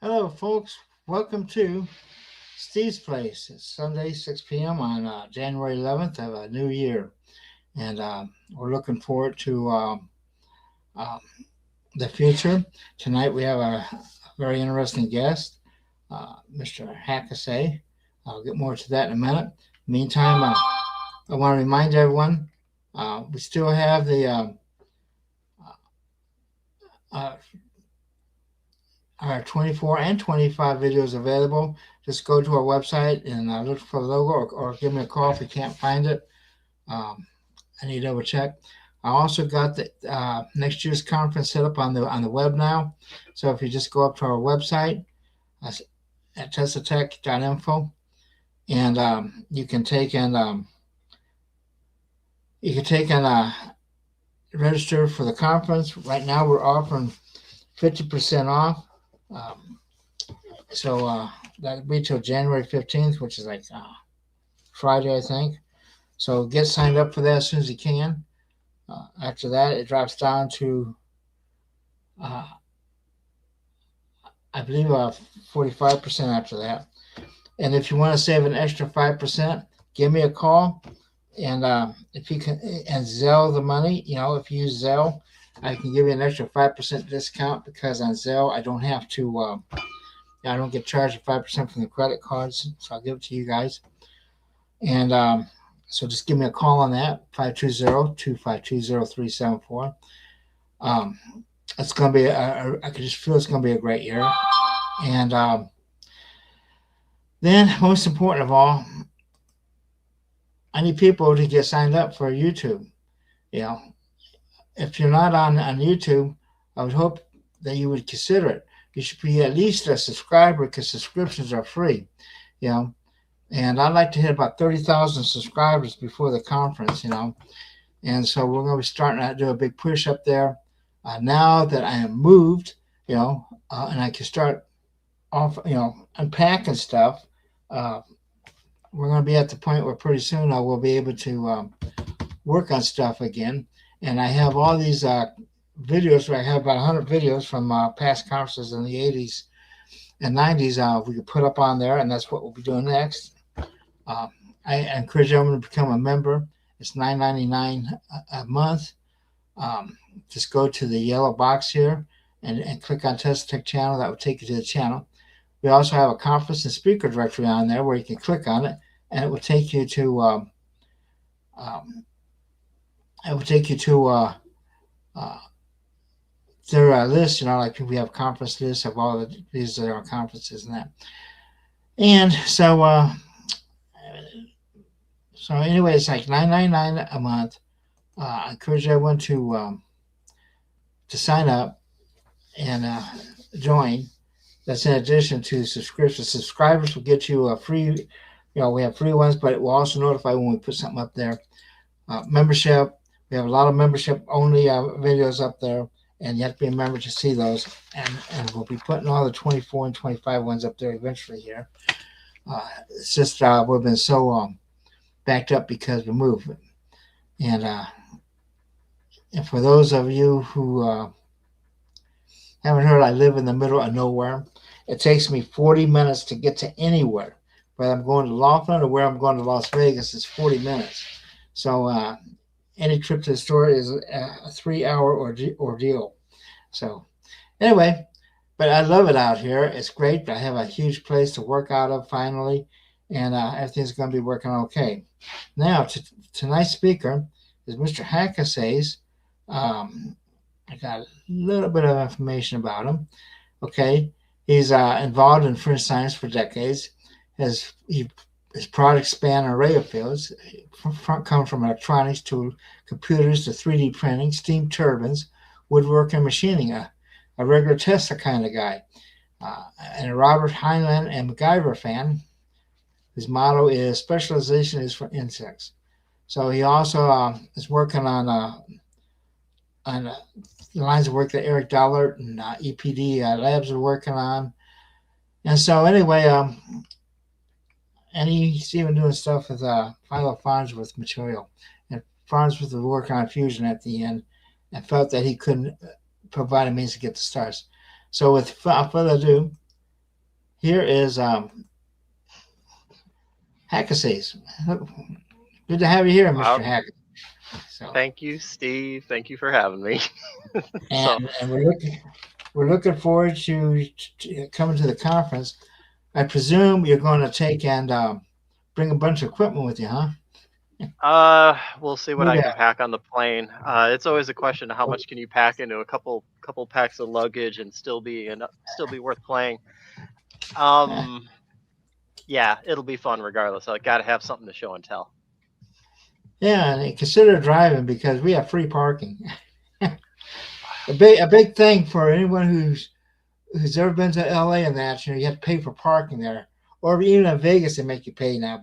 Hello, folks. Welcome to Steve's Place. It's Sunday, 6 p.m. on January 11th of a new year. And we're looking forward to um, the future. Tonight we have a very interesting guest, Mr. Hakasays. I'll get more to that in a minute. Meantime, I want to remind everyone we still have the uh, our 24 and 25 videos available. Just go to our website and look for the logo, or give me a call if you can't find it. I need to double check. I also got the next year's conference set up on the web now. So if you just go up to our website at teslatech.info, and you can take and register for the conference. Right now we're offering 50% off. So that'll be till January 15th, which is like Friday, I think. So get signed up for that as soon as you can. After that, it drops down to, I believe, 45% after that. And if you want to save an extra 5%, give me a call. And if you can, and Zelle the money, if you use Zelle, I can give you an extra 5% discount, because on Zelle I don't have to. I don't get charged 5% from the credit cards, so I'll give it to you guys. And so just give me a call on that, 520-252-0374. It's going to be, I can just feel it's going to be a great year. And then, most important of all, I need people to get signed up for YouTube. If you're not on YouTube, I would hope that you would consider it. You should be at least a subscriber, because subscriptions are free, and I'd like to hit about 30,000 subscribers before the conference, and so we're going to be starting to do a big push up there. Now that I am moved, and I can start off, unpacking stuff, we're going to be at the point where pretty soon I will be able to work on stuff again. And I have all these videos. I have about 100 videos from past conferences in the 80s and 90s. We could put up on there, and that's what we'll be doing next. I encourage everyone to become a member. It's $9.99 a month. Just go to the yellow box here and click on Tesla Tech channel. That will take you to the channel. We also have a conference and speaker directory on there where you can click on it, and it will take you to their list, like we have conference lists of all these that are conferences and that. And so anyway, it's like $9.99 a month. I encourage everyone to sign up and join. That's in addition to subscriptions. Subscribers will get you a free, we have free ones, but it will also notify when we put something up there. Membership, we have a lot of membership only videos up there, and you have to be a member to see those. And we'll be putting all the 24 and 25 ones up there eventually here. It's just we've been so backed up because we moved. And for those of you who haven't heard, I live in the middle of nowhere. It takes me 40 minutes to get to anywhere. Whether I'm going to Laughlin or where I'm going to Las Vegas, it's 40 minutes. So any trip to the store is a 3-hour ordeal. So anyway, but I love it out here. It's great. I have a huge place to work out of finally, and everything's going to be working okay. Now, tonight's speaker is Mr. Hakasays. I got a little bit of information about him. Okay, he's involved in fringe science for decades. His products span an array of fields, come from electronics to computers to 3D printing, steam turbines, woodworking, machining. A regular Tesla kind of guy. And a Robert Heinlein and MacGyver fan. His motto is "Specialization is for insects." So he also is working on the lines of work that Eric Dollard and EPD Labs are working on. And so anyway, and he's even doing stuff with Philo Farnsworth material. And Farnsworth was working on fusion at the end and felt that he couldn't provide a means to get the stars. So without further ado, Here is Hakasays. Good to have you here, Mr. Well, Hackett. So, thank you, Steve. Thank you for having me. So, and we're looking forward to coming to the conference. I presume you're going to take and bring a bunch of equipment with you, huh? we'll see what Who I can that? pack on the plane. It's always a question of how much can you pack into a couple packs of luggage and still be worth playing. Um, yeah, it'll be fun regardless. I got to have something to show and tell. Yeah, and consider driving because we have free parking. A big thing for anyone who's ever been to LA and that, you have to pay for parking there. Or even in Vegas they make you pay now,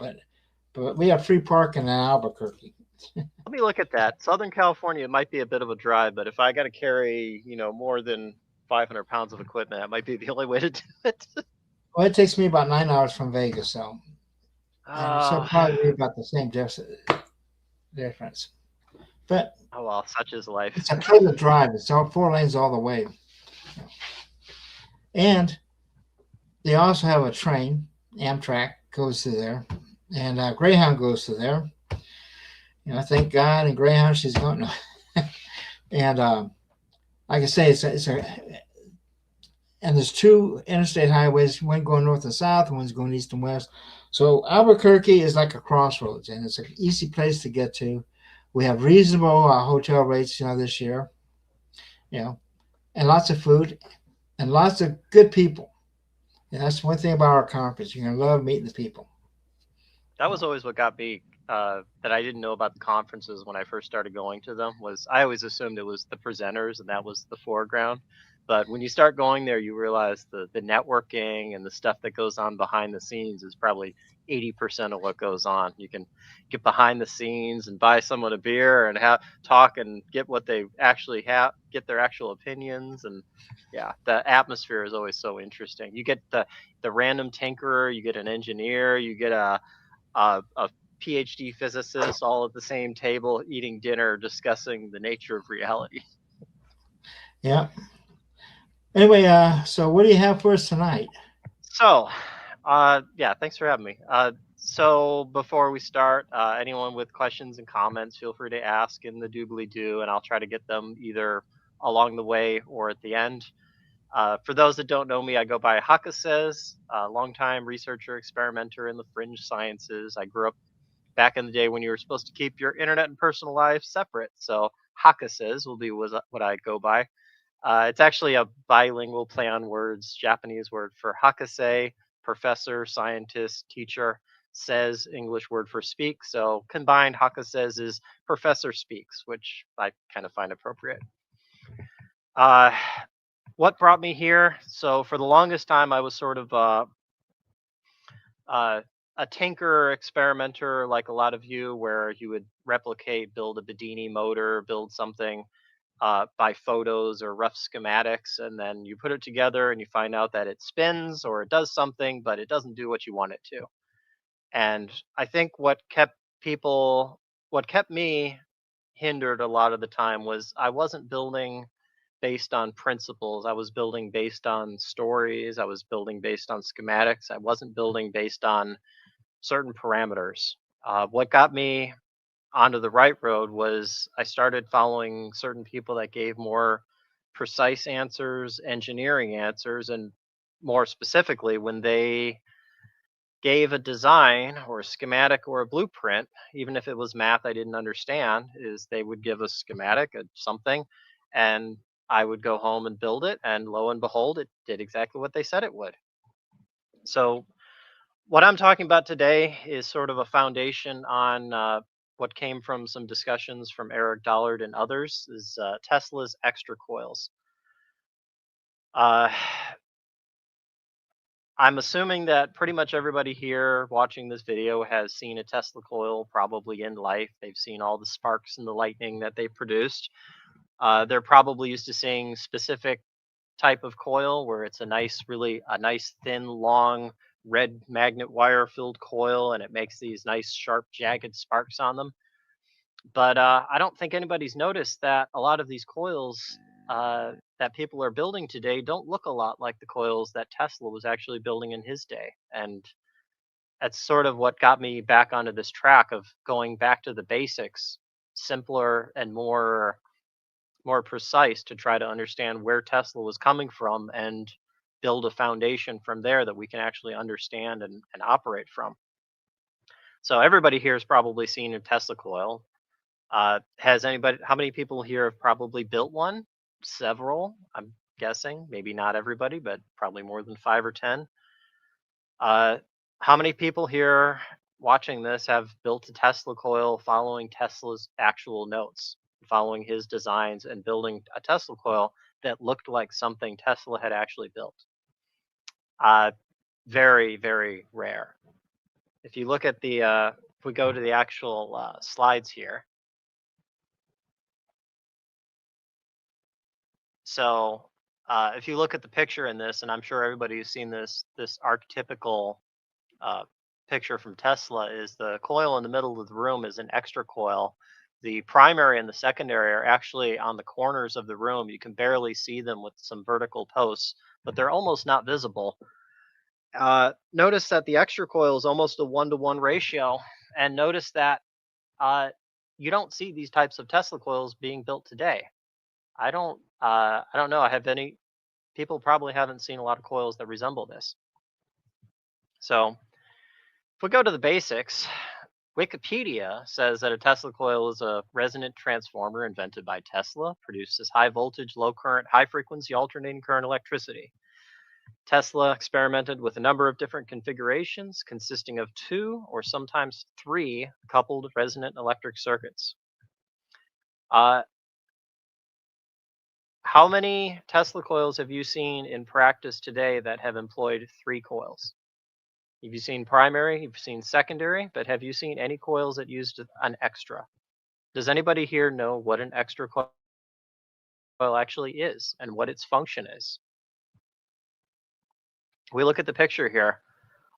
but we have free parking in Albuquerque. Let me look at that. Southern California might be a bit of a drive, but if I got to carry, more than 500 pounds of equipment, that might be the only way to do it. Well, it takes me about 9 hours from Vegas, and so Uh, probably be about the same difference. But oh well, such is life. it's a pleasant drive. It's all 4 lanes all the way, and they also have a train. Amtrak goes through there, and Greyhound goes through there. Thank God, and Greyhound she's going. No. And like I say, it's a and there's two interstate highways, one going north and south, and one's going east and west. So Albuquerque is like a crossroads, and it's an easy place to get to. We have reasonable hotel rates, this year, you know, and lots of food and lots of good people. And that's one thing about our conference. You're gonna love meeting the people. That You was know. always what got me that I didn't know about the conferences when I first started going to them. Was I always assumed it was the presenters and that was the foreground. But when you start going there, you realize the networking and the stuff that goes on behind the scenes is probably 80% of what goes on. You can get behind the scenes and buy someone a beer and have talk and get what they actually have, get their actual opinions. And yeah, the atmosphere is always so interesting. You get the random tinkerer, you get an engineer, you get a PhD physicist all at the same table eating dinner, discussing the nature of reality. Yeah. Anyway, so what do you have for us tonight? So, yeah, thanks for having me. So before we start, anyone with questions and comments, feel free to ask in the doobly doo, and I'll try to get them either along the way or at the end. For those that don't know me, I go by Hakasays, a longtime researcher, experimenter in the fringe sciences. I grew up back in the day when you were supposed to keep your internet and personal life separate. So Hakasays will be what I go by. It's actually a bilingual play on words, Japanese word for Hakasei, professor, scientist, teacher, says English word for speak. So combined, Hakasays is professor speaks, which I kind of find appropriate. Uh, what brought me here? So for the longest time, I was sort of uh, a tinker experimenter, like a lot of you, where you would replicate, build a Bedini motor, build something by photos or rough schematics, and then you put it together and you find out that it spins or it does something, but it doesn't do what you want it to. And I think what kept me hindered a lot of the time was I wasn't building based on principles. I was building based on stories. I was building based on schematics. I wasn't building based on certain parameters. What got me onto the right road was I started following certain people that gave more precise answers, engineering answers, and more specifically, when they gave a design or a schematic or a blueprint, even if it was math I didn't understand, is they would give a schematic, something, and I would go home and build it, and lo and behold, it did exactly what they said it would. So what I'm talking about today is sort of a foundation on what came from some discussions from Eric Dollard and others is Tesla's Xtra coils. Uh, I'm assuming that pretty much everybody here watching this video has seen a Tesla coil probably in life. They've seen all the sparks and the lightning that they produced. They're probably used to seeing specific type of coil where it's a nice thin long red magnet wire filled coil, and it makes these nice sharp jagged sparks on them. But I don't think anybody's noticed that a lot of these coils that people are building today don't look a lot like the coils that Tesla was actually building in his day. And that's sort of what got me back onto this track of going back to the basics, simpler and more precise, to try to understand where Tesla was coming from and build a foundation from there that we can actually understand and operate from. So everybody here has probably seen a Tesla coil. Has anybody? How many people here have probably built one? Several, I'm guessing. Maybe not everybody, but probably more than 5 or 10. Uh, how many people here watching this have built a Tesla coil following Tesla's actual notes, following his designs, and building a Tesla coil that looked like something Tesla had actually built? Uh, very, very rare. If you look at the, if we go to the actual slides here, so if you look at the picture in this, and I'm sure everybody who's seen this archetypical uh, picture from Tesla, is the coil in the middle of the room is an extra coil. The primary and the secondary are actually on the corners of the room. You can barely see them with some vertical posts, but they're almost not visible. Notice that the extra coil is almost a 1-to-1 ratio, and notice that uh, you don't see these types of Tesla coils being built today. I don't know. I have any people probably haven't seen a lot of coils that resemble this. So if we go to the basics, Wikipedia says that a Tesla coil is a resonant transformer invented by Tesla, produces high voltage, low current, high frequency alternating current electricity. Tesla experimented with a number of different configurations consisting of 2 or sometimes 3 coupled resonant electric circuits. How many Tesla coils have you seen in practice today that have employed 3 coils? Have you seen primary? You've seen secondary, but have you seen any coils that used an extra? Does anybody here know what an extra coil actually is and what its function is? We look at the picture here.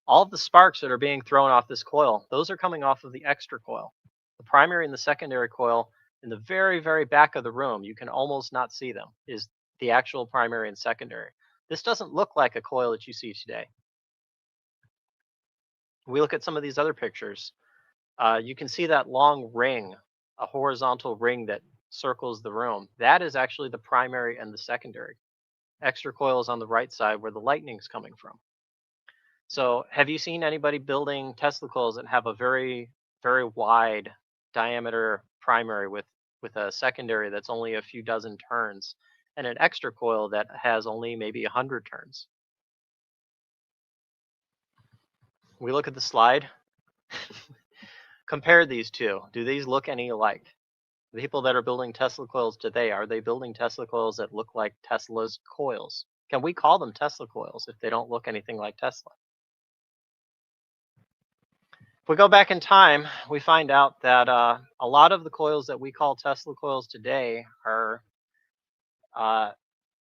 All of the sparks that are being thrown off this coil, those are coming off of the extra coil. The primary and the secondary coil in the very, very back of the room, you can almost not see them, is the actual primary and secondary. This doesn't look like a coil that you see today. We look at some of these other pictures. You can see that long ring, a horizontal ring that circles the room. That is actually the primary and the secondary. Extra coil is on the right side where the lightning's coming from. So have you seen anybody building Tesla coils that have a very, very wide diameter primary with a secondary that's only a few dozen turns, and an extra coil that has only maybe 100 turns? We look at the slide. Compare these two. Do these look any alike? The people that are building Tesla coils today, are they building Tesla coils that look like Tesla's coils? Can we call them Tesla coils if they don't look anything like Tesla? If we go back in time, we find out that a lot of the coils that we call Tesla coils today are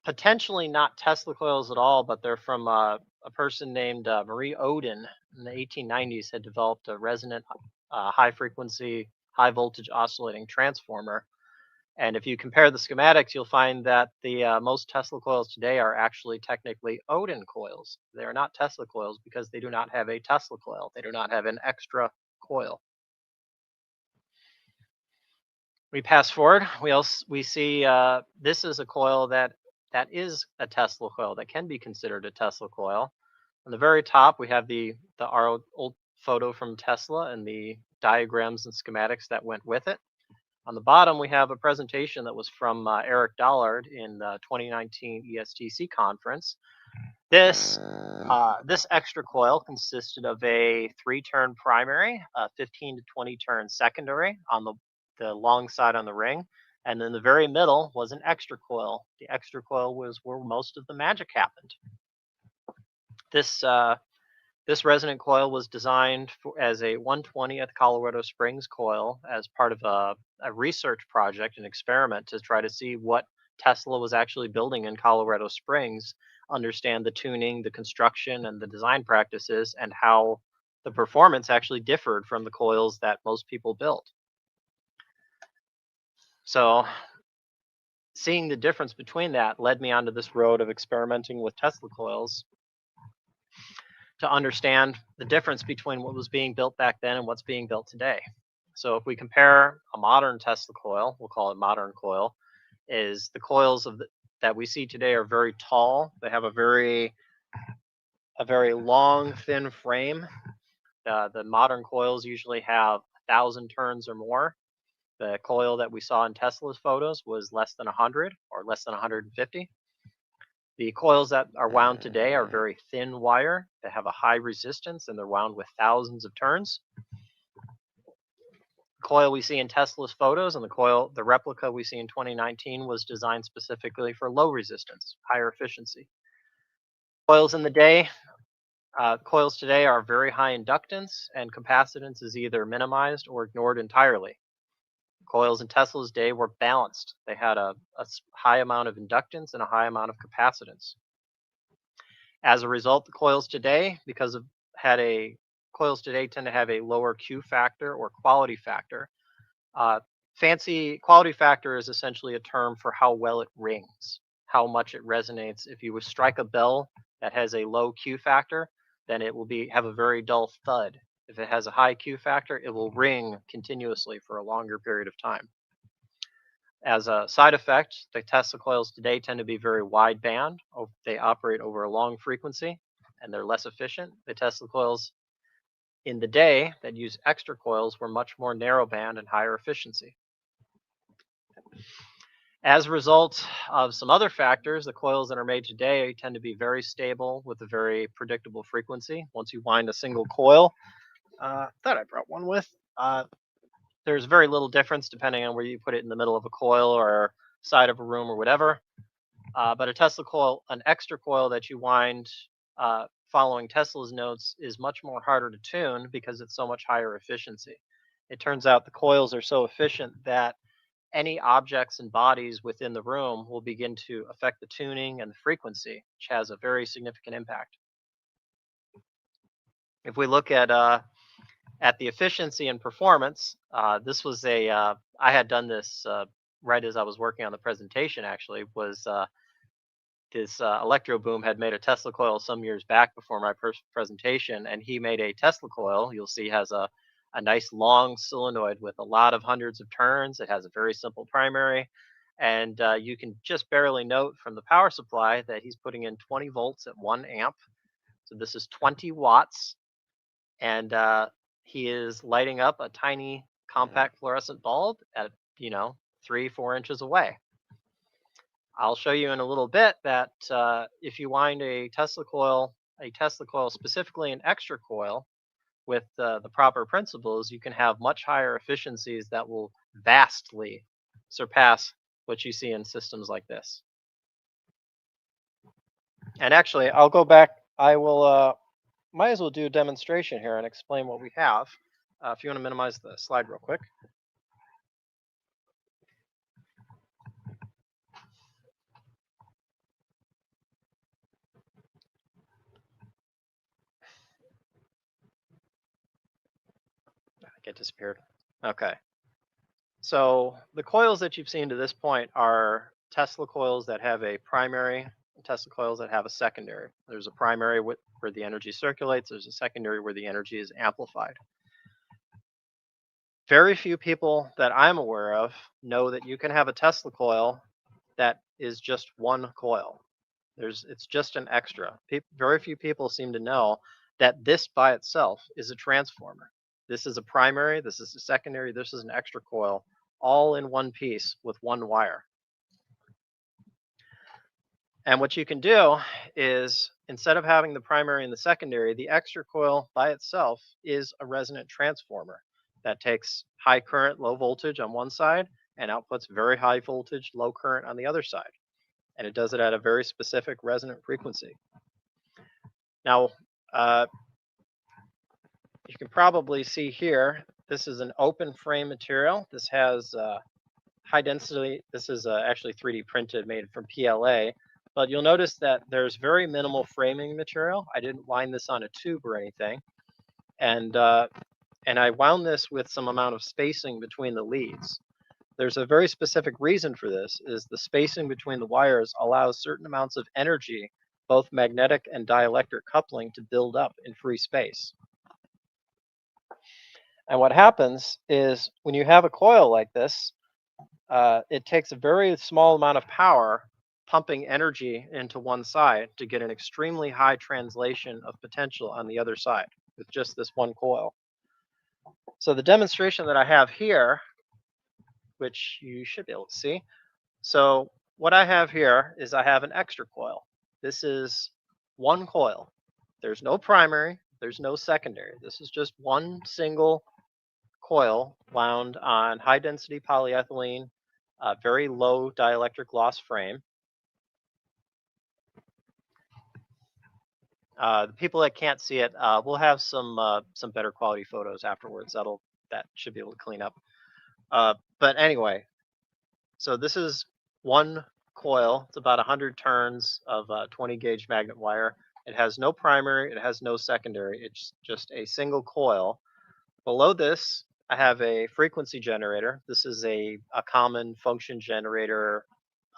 potentially not Tesla coils at all, but they're from a person named Marie Odin in the 1890s had developed a resonant high frequency, high voltage oscillating transformer. And if you compare the schematics, you'll find that the most Tesla coils today are actually technically Odin coils. They are not Tesla coils because they do not have a Tesla coil. They do not have an extra coil. We pass forward. We see this is a coil that is a Tesla coil that can be considered a Tesla coil. On the very top, we have our old photo from Tesla and the diagrams and schematics that went with it. On the bottom, we have a presentation that was from Eric Dollard in the 2019 ESTC conference. This extra coil consisted of a 3-turn primary, a 15 to 20 turn secondary on the long side on the ring, and in the very middle was an extra coil. The extra coil was where most of the magic happened. This resonant coil was designed as a 1/20th Colorado Springs coil as part of a research project, an experiment to try to see what Tesla was actually building in Colorado Springs, understand the tuning, the construction, and the design practices, and how the performance actually differed from the coils that most people built. So seeing the difference between that led me onto this road of experimenting with Tesla coils to understand the difference between what was being built back then and what's being built today. So if we compare a modern Tesla coil, we'll call it modern coil, is the coils that we see today are very tall. They have a very long, thin frame. The modern coils usually have 1,000 turns or more. The coil that we saw in Tesla's photos was less than 100 or less than 150. The coils that are wound today are very thin wire. They have a high resistance and they're wound with thousands of turns. The coil we see in Tesla's photos and the replica we see in 2019 was designed specifically for low resistance, higher efficiency. Coils today are very high inductance, and capacitance is either minimized or ignored entirely. Coils in Tesla's day were balanced. They had a high amount of inductance and a high amount of capacitance. As a result, the coils today, coils today tend to have a lower Q factor or quality factor. Fancy quality factor is essentially a term for how well it rings, how much it resonates. If you strike a bell that has a low Q factor, then it will have a very dull thud. If it has a high Q factor, it will ring continuously for a longer period of time. As a side effect, the Tesla coils today tend to be very wide band. They operate over a long frequency, and they're less efficient. The Tesla coils in the day that use Xtra coils were much more narrow band and higher efficiency. As a result of some other factors, the coils that are made today tend to be very stable with a very predictable frequency. Once you wind a single coil, thought I brought one with, there's very little difference depending on where you put it in the middle of a coil or side of a room or whatever. But a Tesla coil, an Xtra coil that you wind following Tesla's notes is much more harder to tune because it's so much higher efficiency. It turns out the coils are so efficient that any objects and bodies within the room will begin to affect the tuning and the frequency, which has a very significant impact. If we look at the efficiency and performance, this was I had done this right as I was working on the presentation. Actually, was this Electro Boom had made a Tesla coil some years back before my presentation, and he made a Tesla coil. You'll see has a nice long solenoid with a lot of hundreds of turns. It has a very simple primary, and you can just barely note from the power supply that he's putting in 20 volts at 1 amp. So this is 20 watts, and he is lighting up a tiny compact fluorescent bulb at 3-4 inches away. I'll show you in a little bit that if you wind a Tesla coil specifically an Xtra coil with the proper principles, you can have much higher efficiencies that will vastly surpass what you see in systems like this. And actually, I'll go back. I will might as well do a demonstration here and explain what we have. If you want to minimize the slide real quick. I think it disappeared. Okay. So the coils that you've seen to this point are Tesla coils that have a primary and Tesla coils that have a secondary. There's a primary where the energy circulates. There's a secondary where the energy is amplified. Very few people that I'm aware of know that you can have a Tesla coil that is just one coil. It's just an Xtra. Very few people seem to know that this by itself is a transformer. This is a primary, this is a secondary, this is an Xtra coil, all in one piece with one wire. And what you can do is, instead of having the primary and the secondary, the Xtra coil by itself is a resonant transformer that takes high current, low voltage on one side and outputs very high voltage, low current on the other side. And it does it at a very specific resonant frequency. Now, you can probably see here, this is an open frame material. This has high density. This is actually 3D printed, made from PLA. But you'll notice that there's very minimal framing material. I didn't wind this on a tube or anything. And I wound this with some amount of spacing between the leads. There's a very specific reason for this, is the spacing between the wires allows certain amounts of energy, both magnetic and dielectric coupling, to build up in free space. And what happens is when you have a coil like this, it takes a very small amount of power pumping energy into one side to get an extremely high translation of potential on the other side with just this one coil. So the demonstration that I have here, which you should be able to see. So what I have here is I have an Xtra coil. This is one coil. There's no primary, there's no secondary. This is just one single coil wound on high density polyethylene, very low dielectric loss frame. The people that can't see it, we'll have some better quality photos afterwards. That should be able to clean up. But anyway, so this is one coil. It's about 100 turns of 20 gauge magnet wire. It has no primary. It has no secondary. It's just a single coil. Below this, I have a frequency generator. This is a common function generator,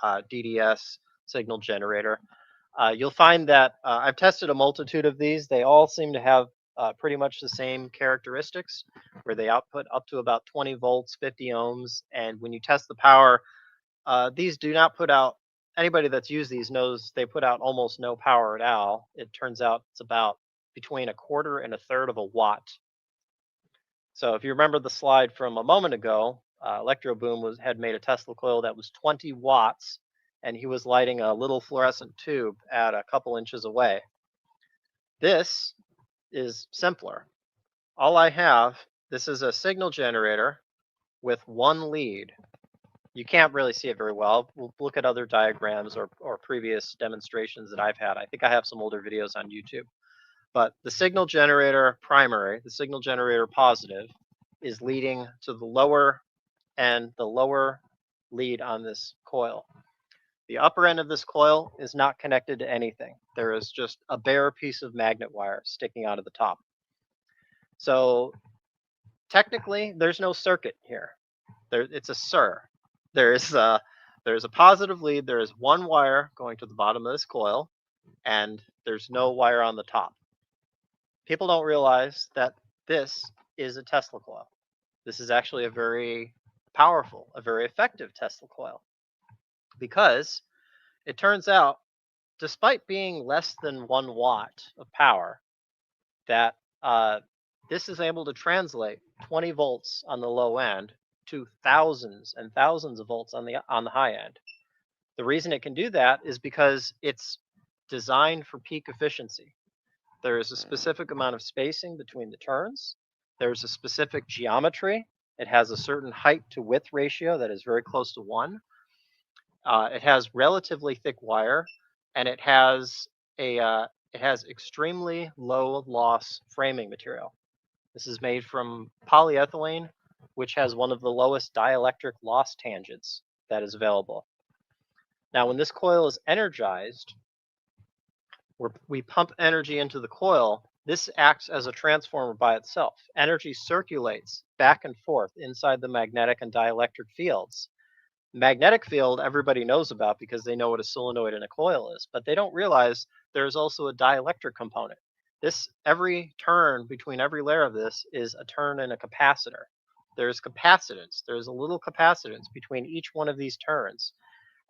DDS signal generator. You'll find that I've tested a multitude of these. They all seem to have pretty much the same characteristics, where they output up to about 20 volts, 50 ohms. And when you test the power, these do not put out, anybody that's used these knows they put out almost no power at all. It turns out it's about between a quarter and a third of a watt. So if you remember the slide from a moment ago, Electroboom had made a Tesla coil that was 20 watts, and he was lighting a little fluorescent tube at a couple inches away. This is simpler. All I have, this is a signal generator with one lead. You can't really see it very well. We'll look at other diagrams or previous demonstrations that I've had. I think I have some older videos on YouTube. But the signal generator primary, the signal generator positive, is leading to the lower end, the lower lead on this coil. The upper end of this coil is not connected to anything. There is just a bare piece of magnet wire sticking out of the top. So technically, there's no circuit here. It's a SIR. There's a positive lead. There is one wire going to the bottom of this coil, and there's no wire on the top. People don't realize that this is a Tesla coil. This is actually a very powerful, a very effective Tesla coil, because it turns out, despite being less than 1 watt of power, that this is able to translate 20 volts on the low end to thousands and thousands of volts on the high end. The reason it can do that is because it's designed for peak efficiency. There is a specific amount of spacing between the turns. There's a specific geometry. It has a certain height to width ratio that is very close to 1. It has relatively thick wire, and it has extremely low loss framing material. This is made from polyethylene, which has one of the lowest dielectric loss tangents that is available. Now, when this coil is energized, we pump energy into the coil. This acts as a transformer by itself. Energy circulates back and forth inside the magnetic and dielectric fields. Magnetic field everybody knows about because they know what a solenoid and a coil is, but they don't realize there's also a dielectric component. Every turn between every layer of this is a turn in a capacitor. There's capacitance. There's a little capacitance between each one of these turns.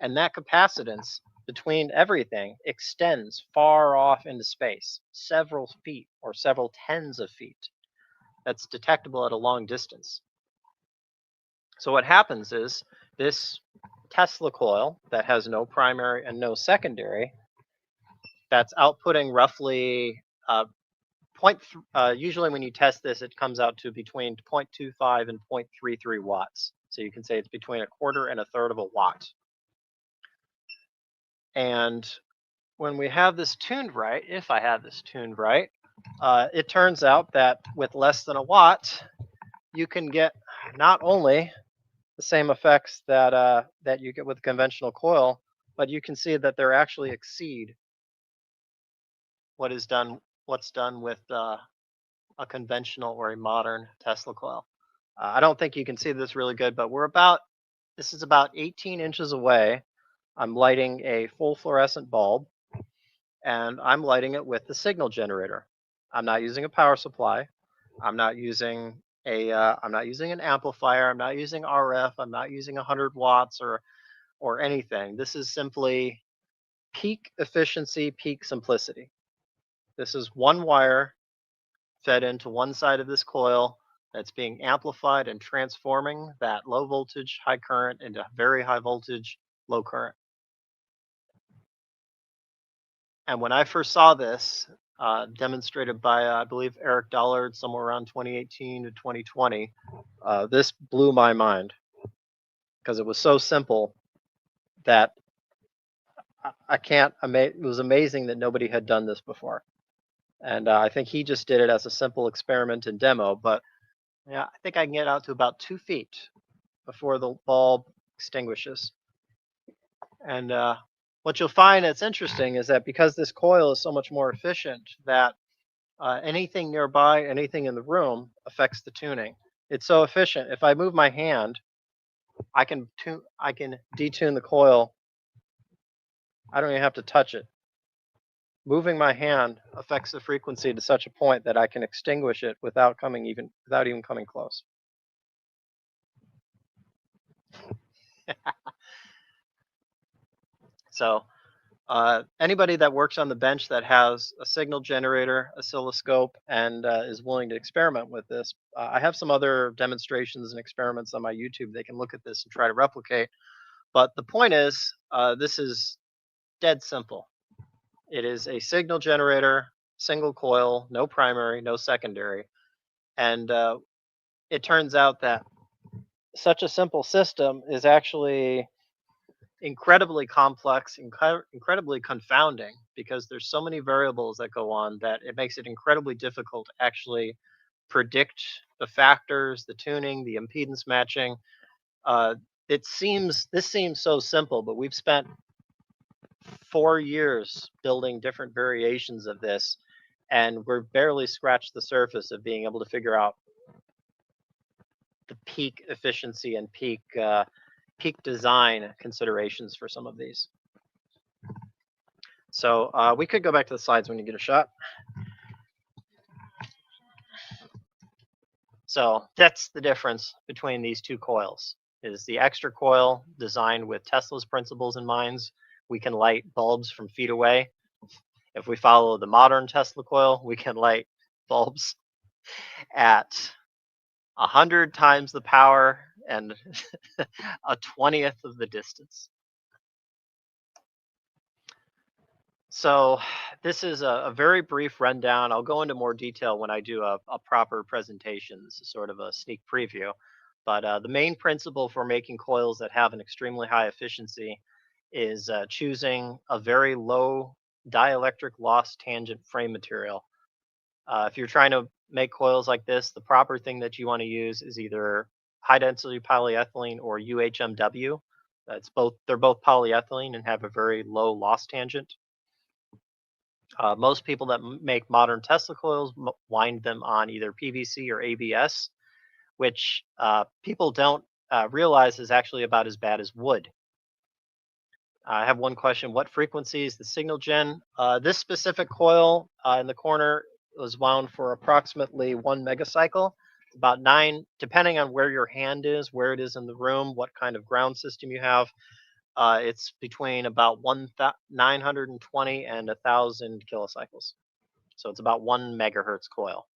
And that capacitance between everything extends far off into space, several feet or several tens of feet. That's detectable at a long distance. So what happens is this Tesla coil that has no primary and no secondary, that's outputting roughly usually when you test this, it comes out to between 0.25 and 0.33 watts. So you can say it's between a quarter and a third of a watt. And when we have this tuned right, if I have this tuned right, it turns out that with less than a watt, you can get not only the same effects that you get with a conventional coil, but you can see that they actually exceed what's done with a conventional or a modern Tesla coil. I don't think you can see this really good, but we're about this is about 18 inches away. I'm lighting a full fluorescent bulb, and I'm lighting it with the signal generator. I'm not using a power supply. I'm not using I'm not using an amplifier. I'm not using RF. I'm not using 100 watts or anything. This is simply peak efficiency, peak simplicity. This is one wire fed into one side of this coil that's being amplified and transforming that low voltage, high current into very high voltage, low current. And when I first saw this, demonstrated by, I believe, Eric Dollard, somewhere around 2018 to 2020, this blew my mind because it was so simple that I can't. It was amazing that nobody had done this before. And I think he just did it as a simple experiment and demo. But yeah, I think I can get out to about 2 feet before the bulb extinguishes. And what you'll find that's interesting is that because this coil is so much more efficient, that anything nearby, anything in the room affects the tuning. It's so efficient. If I move my hand, I can detune the coil. I don't even have to touch it. Moving my hand affects the frequency to such a point that I can extinguish it without even coming close. So anybody that works on the bench that has a signal generator, oscilloscope, and is willing to experiment with this, I have some other demonstrations and experiments on my YouTube. They can look at this and try to replicate. But the point is, this is dead simple. It is a signal generator, single coil, no primary, no secondary. And it turns out that such a simple system is actually incredibly complex, incredibly confounding, because there's so many variables that go on that it makes it incredibly difficult to actually predict the factors, the tuning, the impedance matching. This seems so simple, but we've spent 4 years building different variations of this, and we're barely scratched the surface of being able to figure out the peak efficiency and peak design considerations for some of these. So we could go back to the slides when you get a shot. So that's the difference between these two coils. Is the Xtra coil designed with Tesla's principles in mind? We can light bulbs from feet away. If we follow the modern Tesla coil, we can light bulbs at 100 times the power and a 20th of the distance. So this is a very brief rundown. I'll go into more detail when I do a proper presentation. This is sort of a sneak preview. But the main principle for making coils that have an extremely high efficiency is choosing a very low dielectric loss tangent frame material. If you're trying to make coils like this, the proper thing that you want to use is either high density polyethylene or UHMW. They're both polyethylene and have a very low loss tangent. Most people that make modern Tesla coils wind them on either PVC or ABS, which people don't realize is actually about as bad as wood. I have one question. What frequency is the signal gen? This specific coil in the corner was wound for approximately 1 megacycle. About 9, depending on where your hand is, where it is in the room, what kind of ground system you have. It's between about 920 and 1,000 kilocycles. So it's about 1 megahertz coil.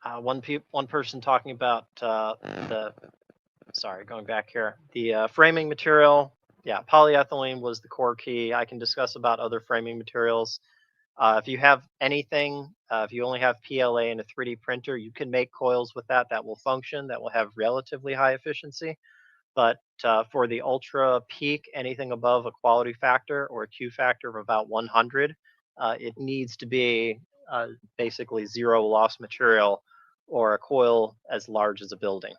One person talking about going back here, the framing material. Yeah, polyethylene was the core key. I can discuss about other framing materials. If you have anything, if you only have PLA and a 3D printer, you can make coils with that will function, that will have relatively high efficiency. But for the ultra peak, anything above a quality factor or a Q factor of about 100, it needs to be basically zero loss material or a coil as large as a building.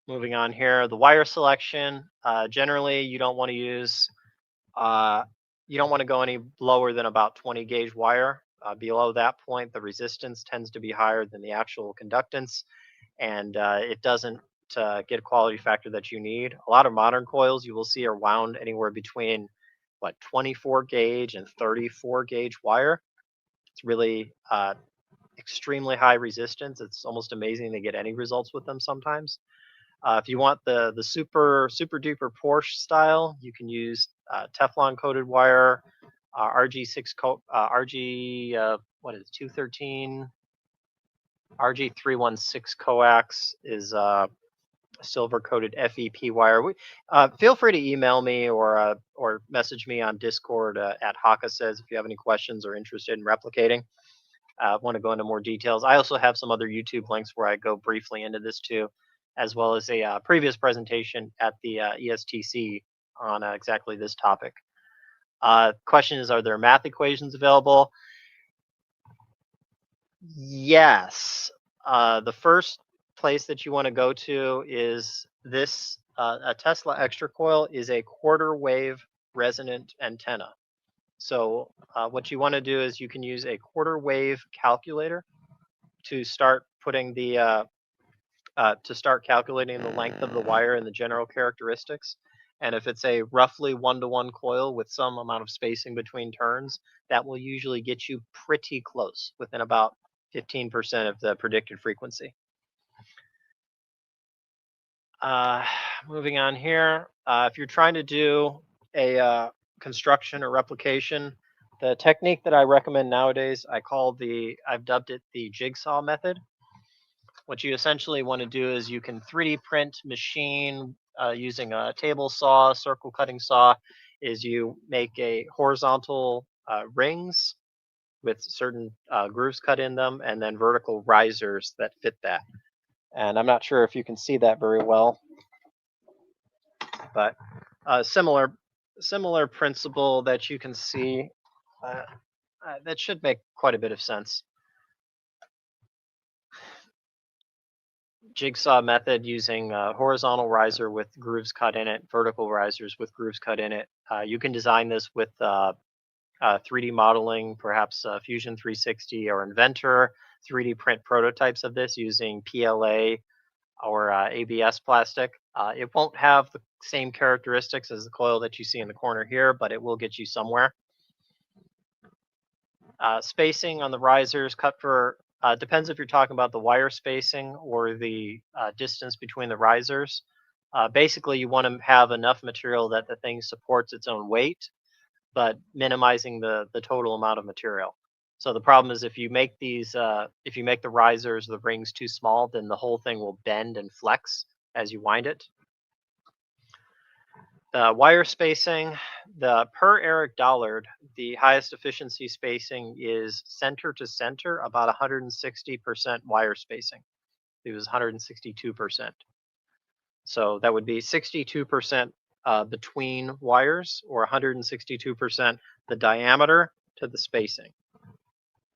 Moving on here, the wire selection. Generally, you don't want to use, you don't want to go any lower than about 20 gauge wire. Below that point, the resistance tends to be higher than the actual conductance, and it doesn't get a quality factor that you need. A lot of modern coils you will see are wound anywhere between 24 gauge and 34 gauge wire. It's really extremely high resistance. It's almost amazing to get any results with them sometimes. If you want the super duper Porsche style, you can use Teflon coated wire, what is it, 213 RG316 coax is silver coated FEP wire. Feel free to email me or message me on Discord at Hakasays if you have any questions or interested in replicating. Want to go into more details. I also have some other YouTube links where I go briefly into this too, as well as a previous presentation at the ESTC on exactly this topic. Question is, are there math equations available? Yes. The first place that you want to go to is this. A Tesla Xtra coil is a quarter wave resonant antenna. So what you want to do is you can use a quarter wave calculator to start putting the calculating the length of the wire and the general characteristics. And if it's a roughly 1-to-1 coil with some amount of spacing between turns, that will usually get you pretty close, within about 15% of the predicted frequency. Moving on here, if you're trying to do a construction or replication, the technique that I recommend nowadays, I've dubbed it the jigsaw method. What you essentially want to do is you can 3D print machine using a table saw, circle cutting saw, is you make a horizontal rings with certain grooves cut in them, and then vertical risers that fit that. And I'm not sure if you can see that very well, but similar principle that you can see. That should make quite a bit of sense. Jigsaw method using horizontal riser with grooves cut in it, vertical risers with grooves cut in it. You can design this with 3D modeling, perhaps Fusion 360 or Inventor, 3D print prototypes of this using PLA or ABS plastic. It won't have the same characteristics as the coil that you see in the corner here, but it will get you somewhere. Spacing on the risers cut for, depends if you're talking about the wire spacing or the distance between the risers. Basically, you want to have enough material that the thing supports its own weight, but minimizing the total amount of material. So the problem is if you make these, if you make the risers, the rings too small, then the whole thing will bend and flex as you wind it. The wire spacing, per Eric Dollard, the highest efficiency spacing is center to center, about 160% wire spacing. It was 162%. So that would be 62% between wires, or 162% the diameter to the spacing.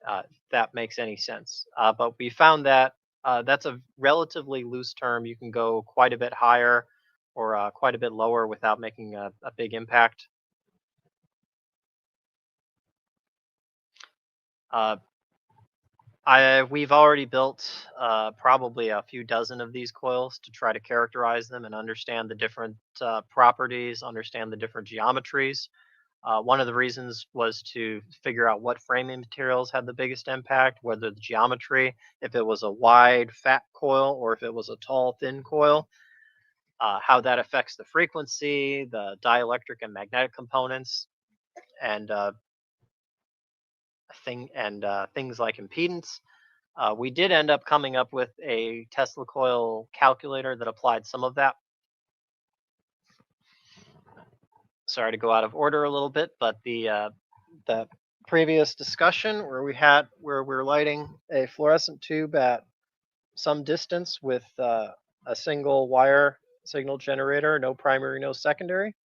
If that makes any sense. But we found that that's a relatively loose term. You can go quite a bit higher or quite a bit lower without making a big impact. We've already built probably a few dozen of these coils to try to characterize them and understand the different properties, understand the different geometries. One of the reasons was to figure out what framing materials had the biggest impact, whether the geometry, if it was a wide, fat coil, or if it was a tall, thin coil, how that affects the frequency, the dielectric and magnetic components, and things like impedance. We did end up coming up with a Tesla coil calculator that applied some of that. Sorry to go out of order a little bit, but the previous discussion where we're lighting a fluorescent tube at some distance with a single wire signal generator, no primary, no secondary.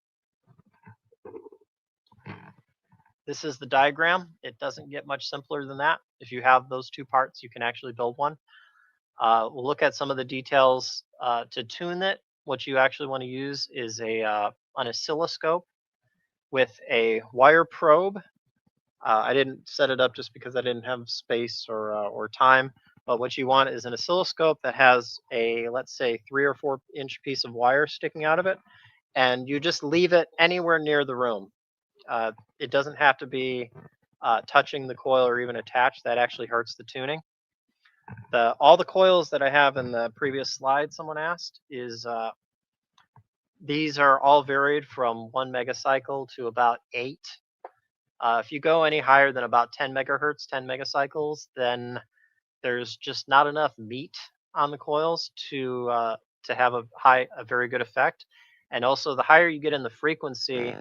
This is the diagram. It doesn't get much simpler than that. If you have those two parts, you can actually build one. We'll look at some of the details. To tune it, what you actually want to use is an oscilloscope with a wire probe I didn't set it up just because I didn't have space or time. But what you want is an oscilloscope that has a, let's say, 3 or 4 inch piece of wire sticking out of it, and you just leave it anywhere near the room. It doesn't have to be touching the coil or even attached. That actually hurts the tuning. All the coils that I have in the previous slide someone asked is these are all varied from 1 megacycle to about 8. If you go any higher than about 10 megahertz, 10 megacycles, then there's just not enough meat on the coils to have a very good effect. And also, the higher you get in the frequency,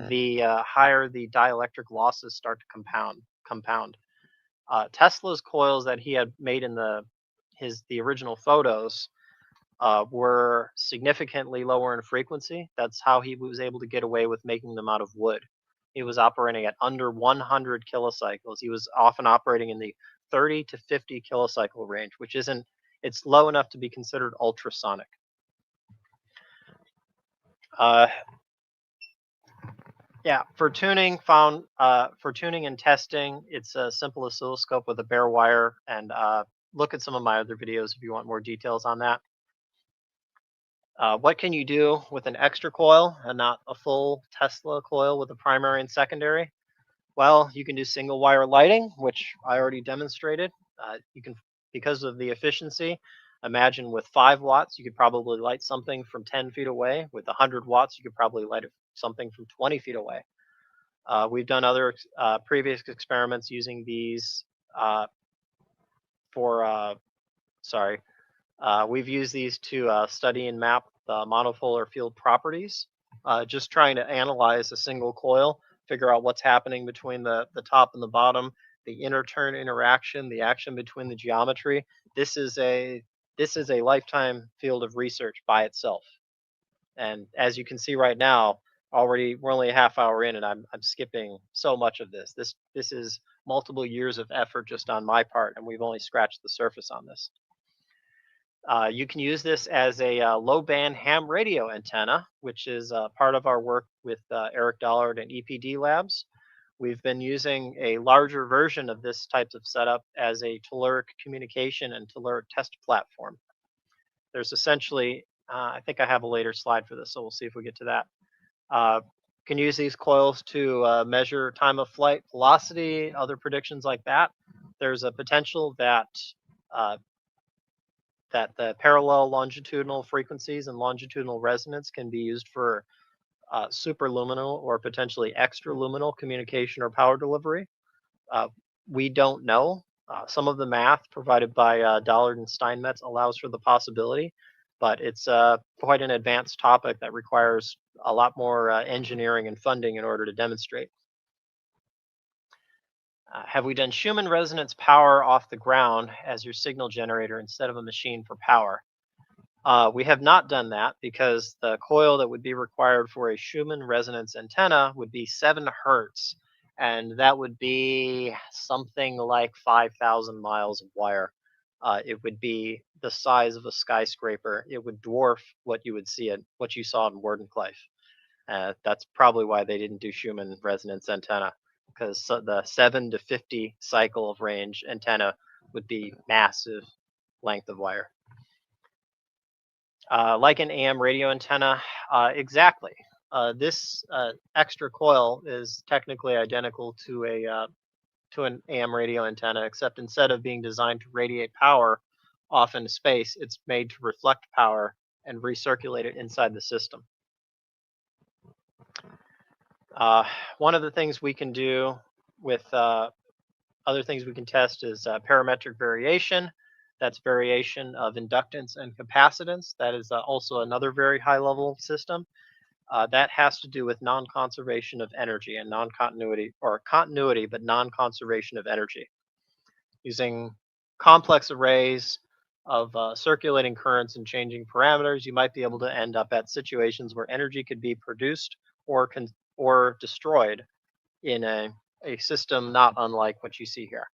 the higher the dielectric losses start to compound. Tesla's coils that he had made in the original photos were significantly lower in frequency. That's how he was able to get away with making them out of wood. He was operating at under 100 kilocycles. He was often operating in the 30 to 50 kilocycle range, which isn't, it's low enough to be considered ultrasonic. Yeah, for tuning and testing, it's a simple oscilloscope with a bare wire, and look at some of my other videos if you want more details on that. What can you do with an extra coil and not a full Tesla coil with a primary and secondary? Well, you can do single wire lighting, which I already demonstrated. You can, because of the efficiency, imagine with 5 watts, you could probably light something from 10 feet away. With 100 watts, you could probably light something from 20 feet away. We've done other previous experiments using these we've used these to study and map the monopolar field properties, just trying to analyze a single coil, figure out what's happening between the top and the bottom, the inter-turn interaction, the action between the geometry. This is a lifetime field of research by itself. And as you can see right now, already we're only a half hour in, and I'm skipping so much of this. This is multiple years of effort just on my part, and we've only scratched the surface on this. You can use this as a low band ham radio antenna, which is part of our work with Eric Dollard and EPD Labs. We've been using a larger version of this type of setup as a telluric communication and telluric test platform. There's essentially, I think I have a later slide for this, so we'll see if we get to that. Can use these coils to measure time of flight, velocity, other predictions like that. There's a potential that the parallel longitudinal frequencies and longitudinal resonance can be used for superluminal or potentially extraluminal communication or power delivery. We don't know. Some of the math provided by Dollard and Steinmetz allows for the possibility, but it's quite an advanced topic that requires a lot more engineering and funding in order to demonstrate. Have we done Schumann resonance power off the ground as your signal generator instead of a machine for power? We have not done that because the coil that would be required for a Schumann resonance antenna would be 7 hertz, and that would be something like 5,000 miles of wire. It would be the size of a skyscraper. It would dwarf what you saw in Wardenclyffe. That's probably why they didn't do Schumann resonance antenna, because the 7 to 50 cycle of range antenna would be massive length of wire. Like an AM radio antenna, exactly. This extra coil is technically identical to an AM radio antenna, except instead of being designed to radiate power off into space, it's made to reflect power and recirculate it inside the system. One of the things we can do with other things we can test is parametric variation. That's variation of inductance and capacitance. That is also another very high level system. That has to do with non-conservation of energy and non-continuity, or continuity but non-conservation of energy. Using complex arrays of circulating currents and changing parameters, you might be able to end up at situations where energy could be produced or destroyed in a system not unlike what you see here.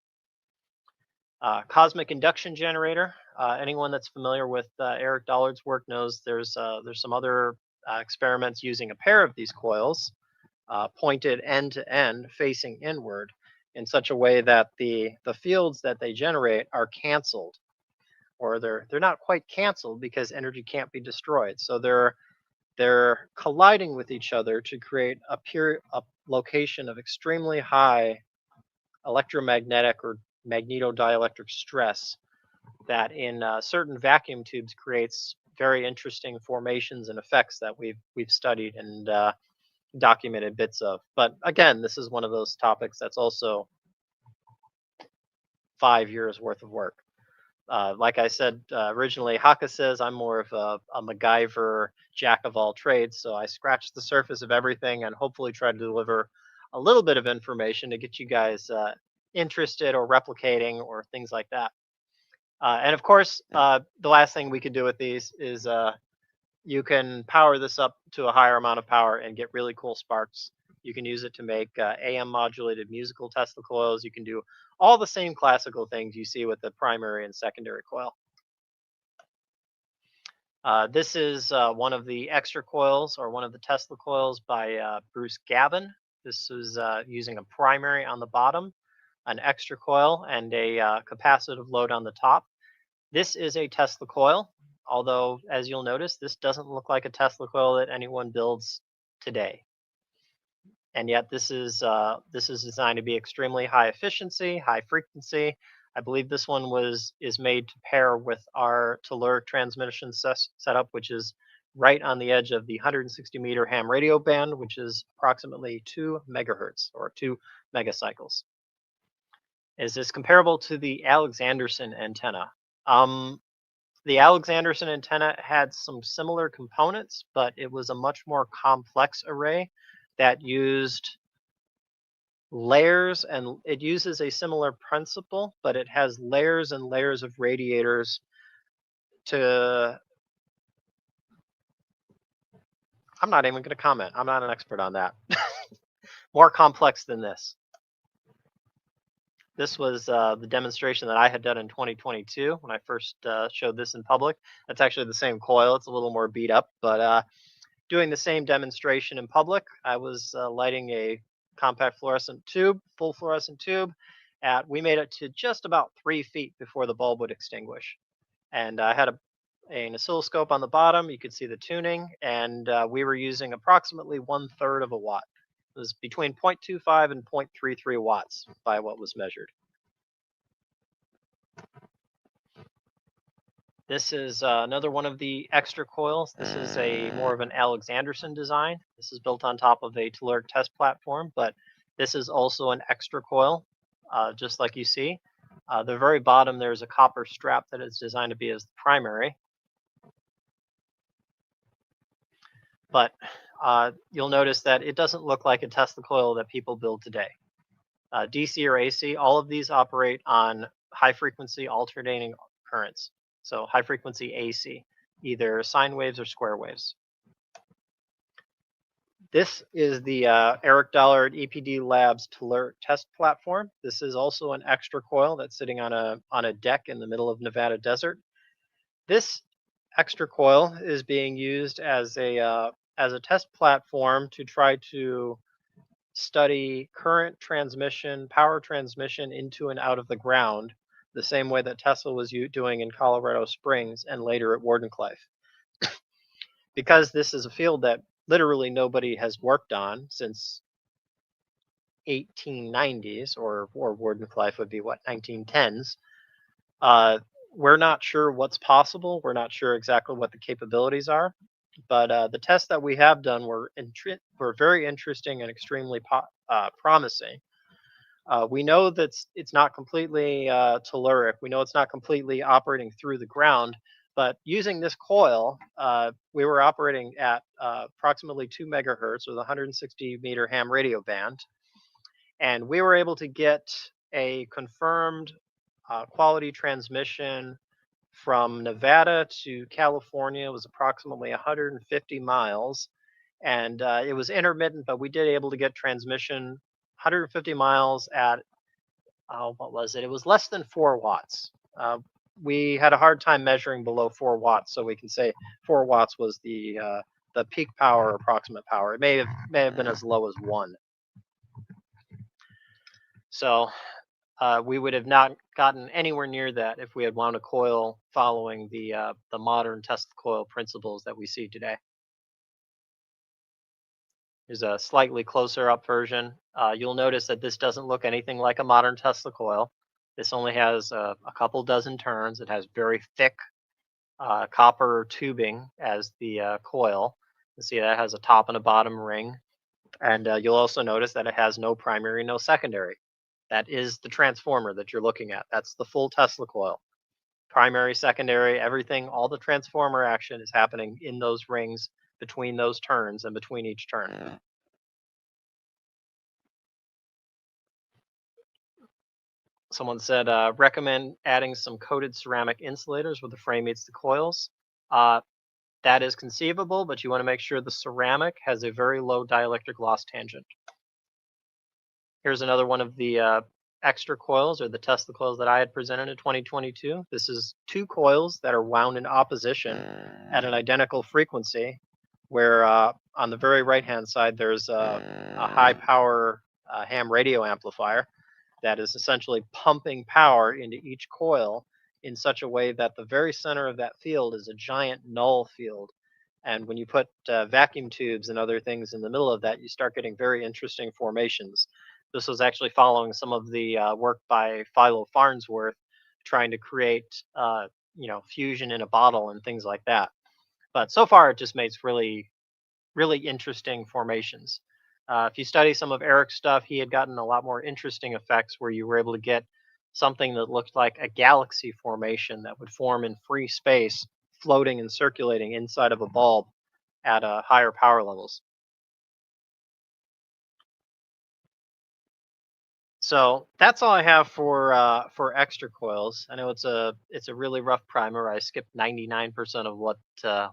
Cosmic induction generator. Anyone that's familiar with Eric Dollard's work knows there's some other experiments using a pair of these coils pointed end to end facing inward, in such a way that the fields that they generate are canceled, or they're not quite canceled because energy can't be destroyed. So they're colliding with each other to create a location of extremely high electromagnetic or magnetodielectric stress that in certain vacuum tubes creates very interesting formations and effects that we've studied and documented bits of. But again, this is one of those topics that's also 5 years worth of work. Like I said originally, Hakasays, I'm more of a MacGyver jack of all trades, so I scratch the surface of everything and hopefully try to deliver a little bit of information to get you guys interested or replicating or things like that. And of course, the last thing we could do with these is you can power this up to a higher amount of power and get really cool sparks. You can use it to make AM modulated musical Tesla coils. You can do all the same classical things you see with the primary and secondary coil. This is one of the Xtra coils, or one of the Tesla coils by Bruce Gavin. This is using a primary on the bottom, an Xtra coil, and a capacitive load on the top. This is a Tesla coil, although as you'll notice, this doesn't look like a Tesla coil that anyone builds today. And yet this is designed to be extremely high efficiency, high frequency. I believe this one is made to pair with our telluric transmission setup, which is right on the edge of the 160 meter ham radio band, which is approximately 2 megahertz or 2 megacycles. Is this comparable to the Alexanderson antenna? The Alexanderson antenna had some similar components, but it was a much more complex array that used layers, and it uses a similar principle, but it has layers and layers of radiators to... I'm not even going to comment. I'm not an expert on that. More complex than this. This was the demonstration that I had done in 2022 when I first showed this in public. That's actually the same coil. It's a little more beat up, but doing the same demonstration in public, I was lighting a compact fluorescent tube, full fluorescent tube. We made it to just about 3 feet before the bulb would extinguish. And I had an oscilloscope on the bottom. You could see the tuning, and we were using approximately 1/3 of a watt. It was between 0.25 and 0.33 watts by what was measured. This is another one of the Xtra coils. This is a more of an Alexanderson design. This is built on top of a telluric test platform, but this is also an Xtra coil, just like you see. The very bottom, there's a copper strap that is designed to be as the primary. But you'll notice that it doesn't look like a Tesla coil that people build today. DC or AC, all of these operate on high frequency alternating currents. So high frequency AC, either sine waves or square waves. This is the Eric Dollard EPD Labs telluric test platform. This is also an Xtra coil that's sitting on a deck in the middle of Nevada desert. This Xtra coil is being used as a test platform to try to study current transmission, power transmission into and out of the ground, the same way that Tesla was doing in Colorado Springs and later at Wardenclyffe. Because this is a field that literally nobody has worked on since 1890s, or Wardenclyffe would be what, 1910s. We're not sure what's possible. We're not sure exactly what the capabilities are. But the tests that we have done were very interesting and extremely promising. We know that it's not completely telluric. We know it's not completely operating through the ground. But using this coil, we were operating at approximately 2 megahertz, or the 160 meter ham radio band. And we were able to get a confirmed quality transmission from Nevada to California. It was approximately 150 miles. And it was intermittent, but we did able to get transmission 150 miles at, what was it? It was less than 4 watts. We had a hard time measuring below 4 watts, so we can say 4 watts was the peak power, approximate power. It may have been as low as 1. So we would have not gotten anywhere near that if we had wound a coil following the modern Tesla coil principles that we see today. Here's a slightly closer up version. You'll notice that this doesn't look anything like a modern Tesla coil. This only has a couple dozen turns. It has very thick copper tubing as the coil. You see that has a top and a bottom ring. And you'll also notice that it has no primary, no secondary. That is the transformer that you're looking at. That's the full Tesla coil. Primary, secondary, everything, all the transformer action is happening in those rings between those turns and between each turn. Someone said, recommend adding some coated ceramic insulators where the frame meets the coils. That is conceivable, but you want to make sure the ceramic has a very low dielectric loss tangent. Here's another one of the Xtra coils, or the Tesla coils that I had presented in 2022. This is two coils that are wound in opposition at an identical frequency, where on the very right-hand side, there's a high-power ham radio amplifier that is essentially pumping power into each coil in such a way that the very center of that field is a giant null field. And when you put vacuum tubes and other things in the middle of that, you start getting very interesting formations. This was actually following some of the work by Philo Farnsworth, trying to create, fusion in a bottle and things like that. But so far, it just makes really, really interesting formations. If you study some of Eric's stuff, he had gotten a lot more interesting effects where you were able to get something that looked like a galaxy formation that would form in free space, floating and circulating inside of a bulb at higher power levels. So that's all I have for Xtra coils. I know it's a really rough primer. I skipped 99% of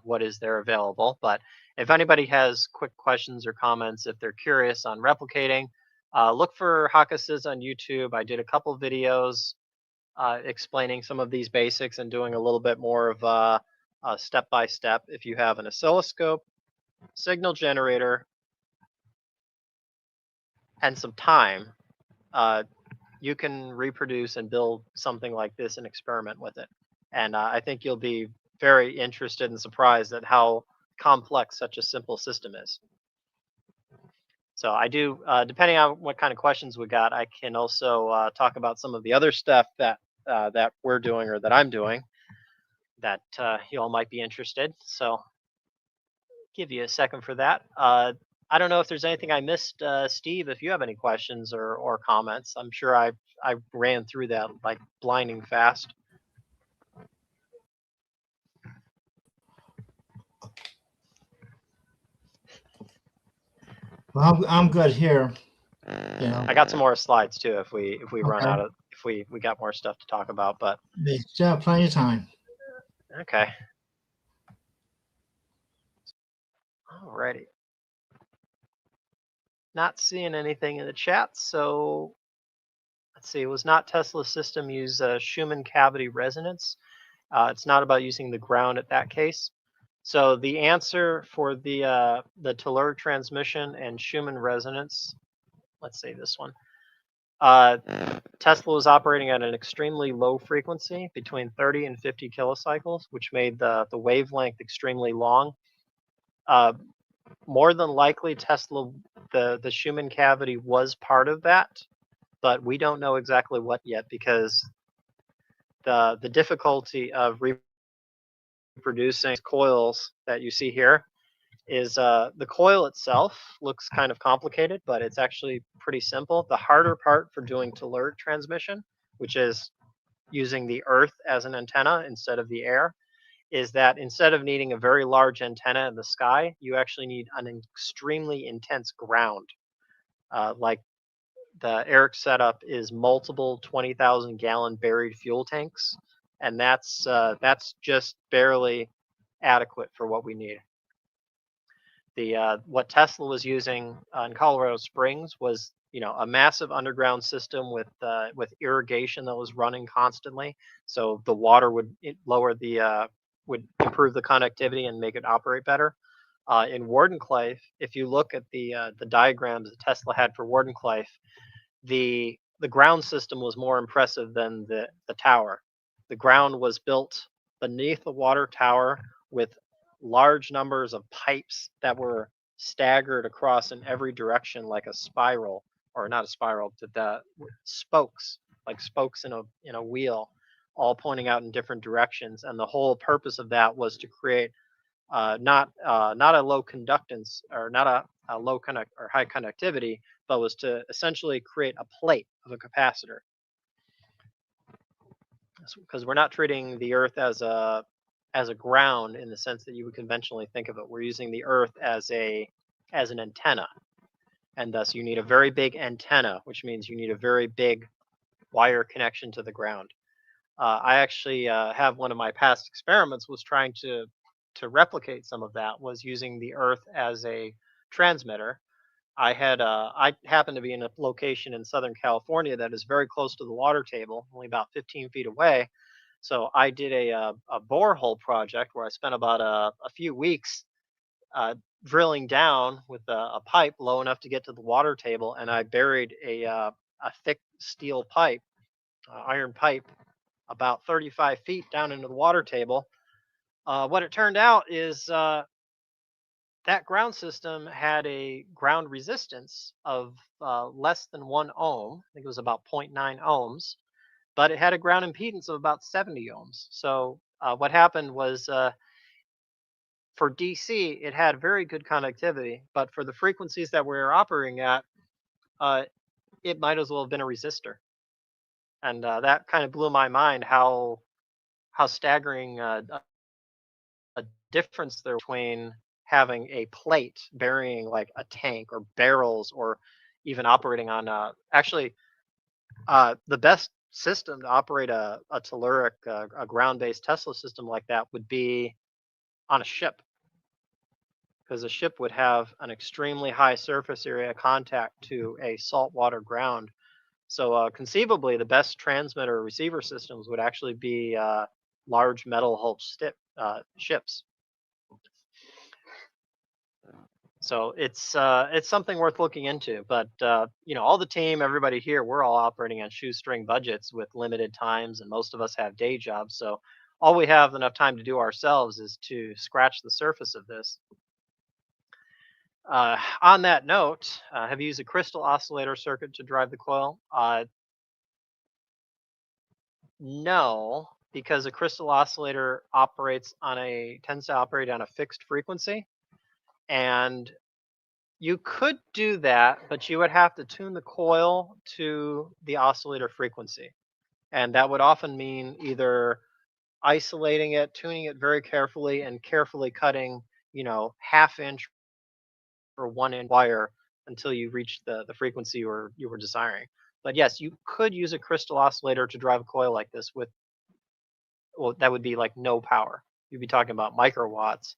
what is there available. But if anybody has quick questions or comments, if they're curious on replicating, look for Hakasays on YouTube. I did a couple videos explaining some of these basics and doing a little bit more of a step by step. If you have an oscilloscope, signal generator, and some time, you can reproduce and build something like this and experiment with it. And I think you'll be very interested and surprised at how complex such a simple system is. So I do, depending on what kind of questions we got, I can also talk about some of the other stuff that that we're doing or that I'm doing that you all might be interested. So give you a second for that. I don't know if there's anything I missed, Steve. If you have any questions or comments, I'm sure I ran through that like blinding fast. Well, I'm good here. You know, I got some more slides too. If we run okay. out of if we got more stuff to talk about, but We still have plenty of time. okay. Alrighty. Not seeing anything in the chat, so let's see. Was not Tesla's system use Schumann cavity resonance? It's not about using the ground at that case. So the answer for the telluric transmission and Schumann resonance, let's say this one. Tesla was operating at an extremely low frequency, between 30 and 50 kilocycles, which made the wavelength extremely long. More than likely, Tesla, the Schumann cavity was part of that, but we don't know exactly what yet, because the difficulty of reproducing coils that you see here is the coil itself looks kind of complicated, but it's actually pretty simple. The harder part for doing telluric transmission, which is using the earth as an antenna instead of the air, is that instead of needing a very large antenna in the sky, you actually need an extremely intense ground. Like the Eric setup is multiple 20,000 gallon buried fuel tanks, and that's just barely adequate for what we need. The what Tesla was using in Colorado Springs was, a massive underground system with irrigation that was running constantly, so the water would would improve the conductivity and make it operate better. In Wardenclyffe, if you look at the diagrams that Tesla had for Wardenclyffe, the the ground system was more impressive than the tower. The ground was built beneath the water tower with large numbers of pipes that were staggered across in every direction like a spiral, or not a spiral, to the spokes, like spokes in a wheel, all pointing out in different directions. And the whole purpose of that was to create not a low conductance, or not a low conduct or high conductivity, but was to essentially create a plate of a capacitor. Because we're not treating the Earth as a ground in the sense that you would conventionally think of it. We're using the Earth as an antenna, and thus you need a very big antenna, which means you need a very big wire connection to the ground. I actually have one of my past experiments was trying to replicate some of that, was using the Earth as a transmitter. I happen to be in a location in Southern California that is very close to the water table, only about 15 feet away. So I did a borehole project where I spent about a few weeks uh, drilling down with a pipe low enough to get to the water table, and I buried a thick steel pipe, iron pipe, about 35 feet down into the water table. What it turned out is that ground system had a ground resistance of less than 1 ohm. I think it was about zero point 0.9 ohms, but it had a ground impedance of about 70 ohms. So what happened was, for DC, it had very good conductivity, but for the frequencies that we were operating at, uh, it might as well have been a resistor. And that kind of blew my mind, how staggering a difference there between having a plate burying like a tank or barrels, or even operating on actually the best system to operate a telluric, a ground-based Tesla system like that would be on a ship, because a ship would have an extremely high surface area contact to a saltwater ground. So conceivably, the best transmitter receiver systems would actually be large metal hulled ships. So it's something worth looking into. But all the team, everybody here, we're all operating on shoestring budgets with limited times, and most of us have day jobs. So all we have enough time to do ourselves is to scratch the surface of this. On that note, have you used a crystal oscillator circuit to drive the coil? No, because a crystal oscillator tends to operate on a fixed frequency, and you could do that, but you would have to tune the coil to the oscillator frequency. And that would often mean either isolating it, tuning it very carefully, and carefully cutting, half inch or 1 inch wire until you reach the frequency you were desiring. But yes, you could use a crystal oscillator to drive a coil like this with, well, that would be like no power. You'd be talking about microwatts,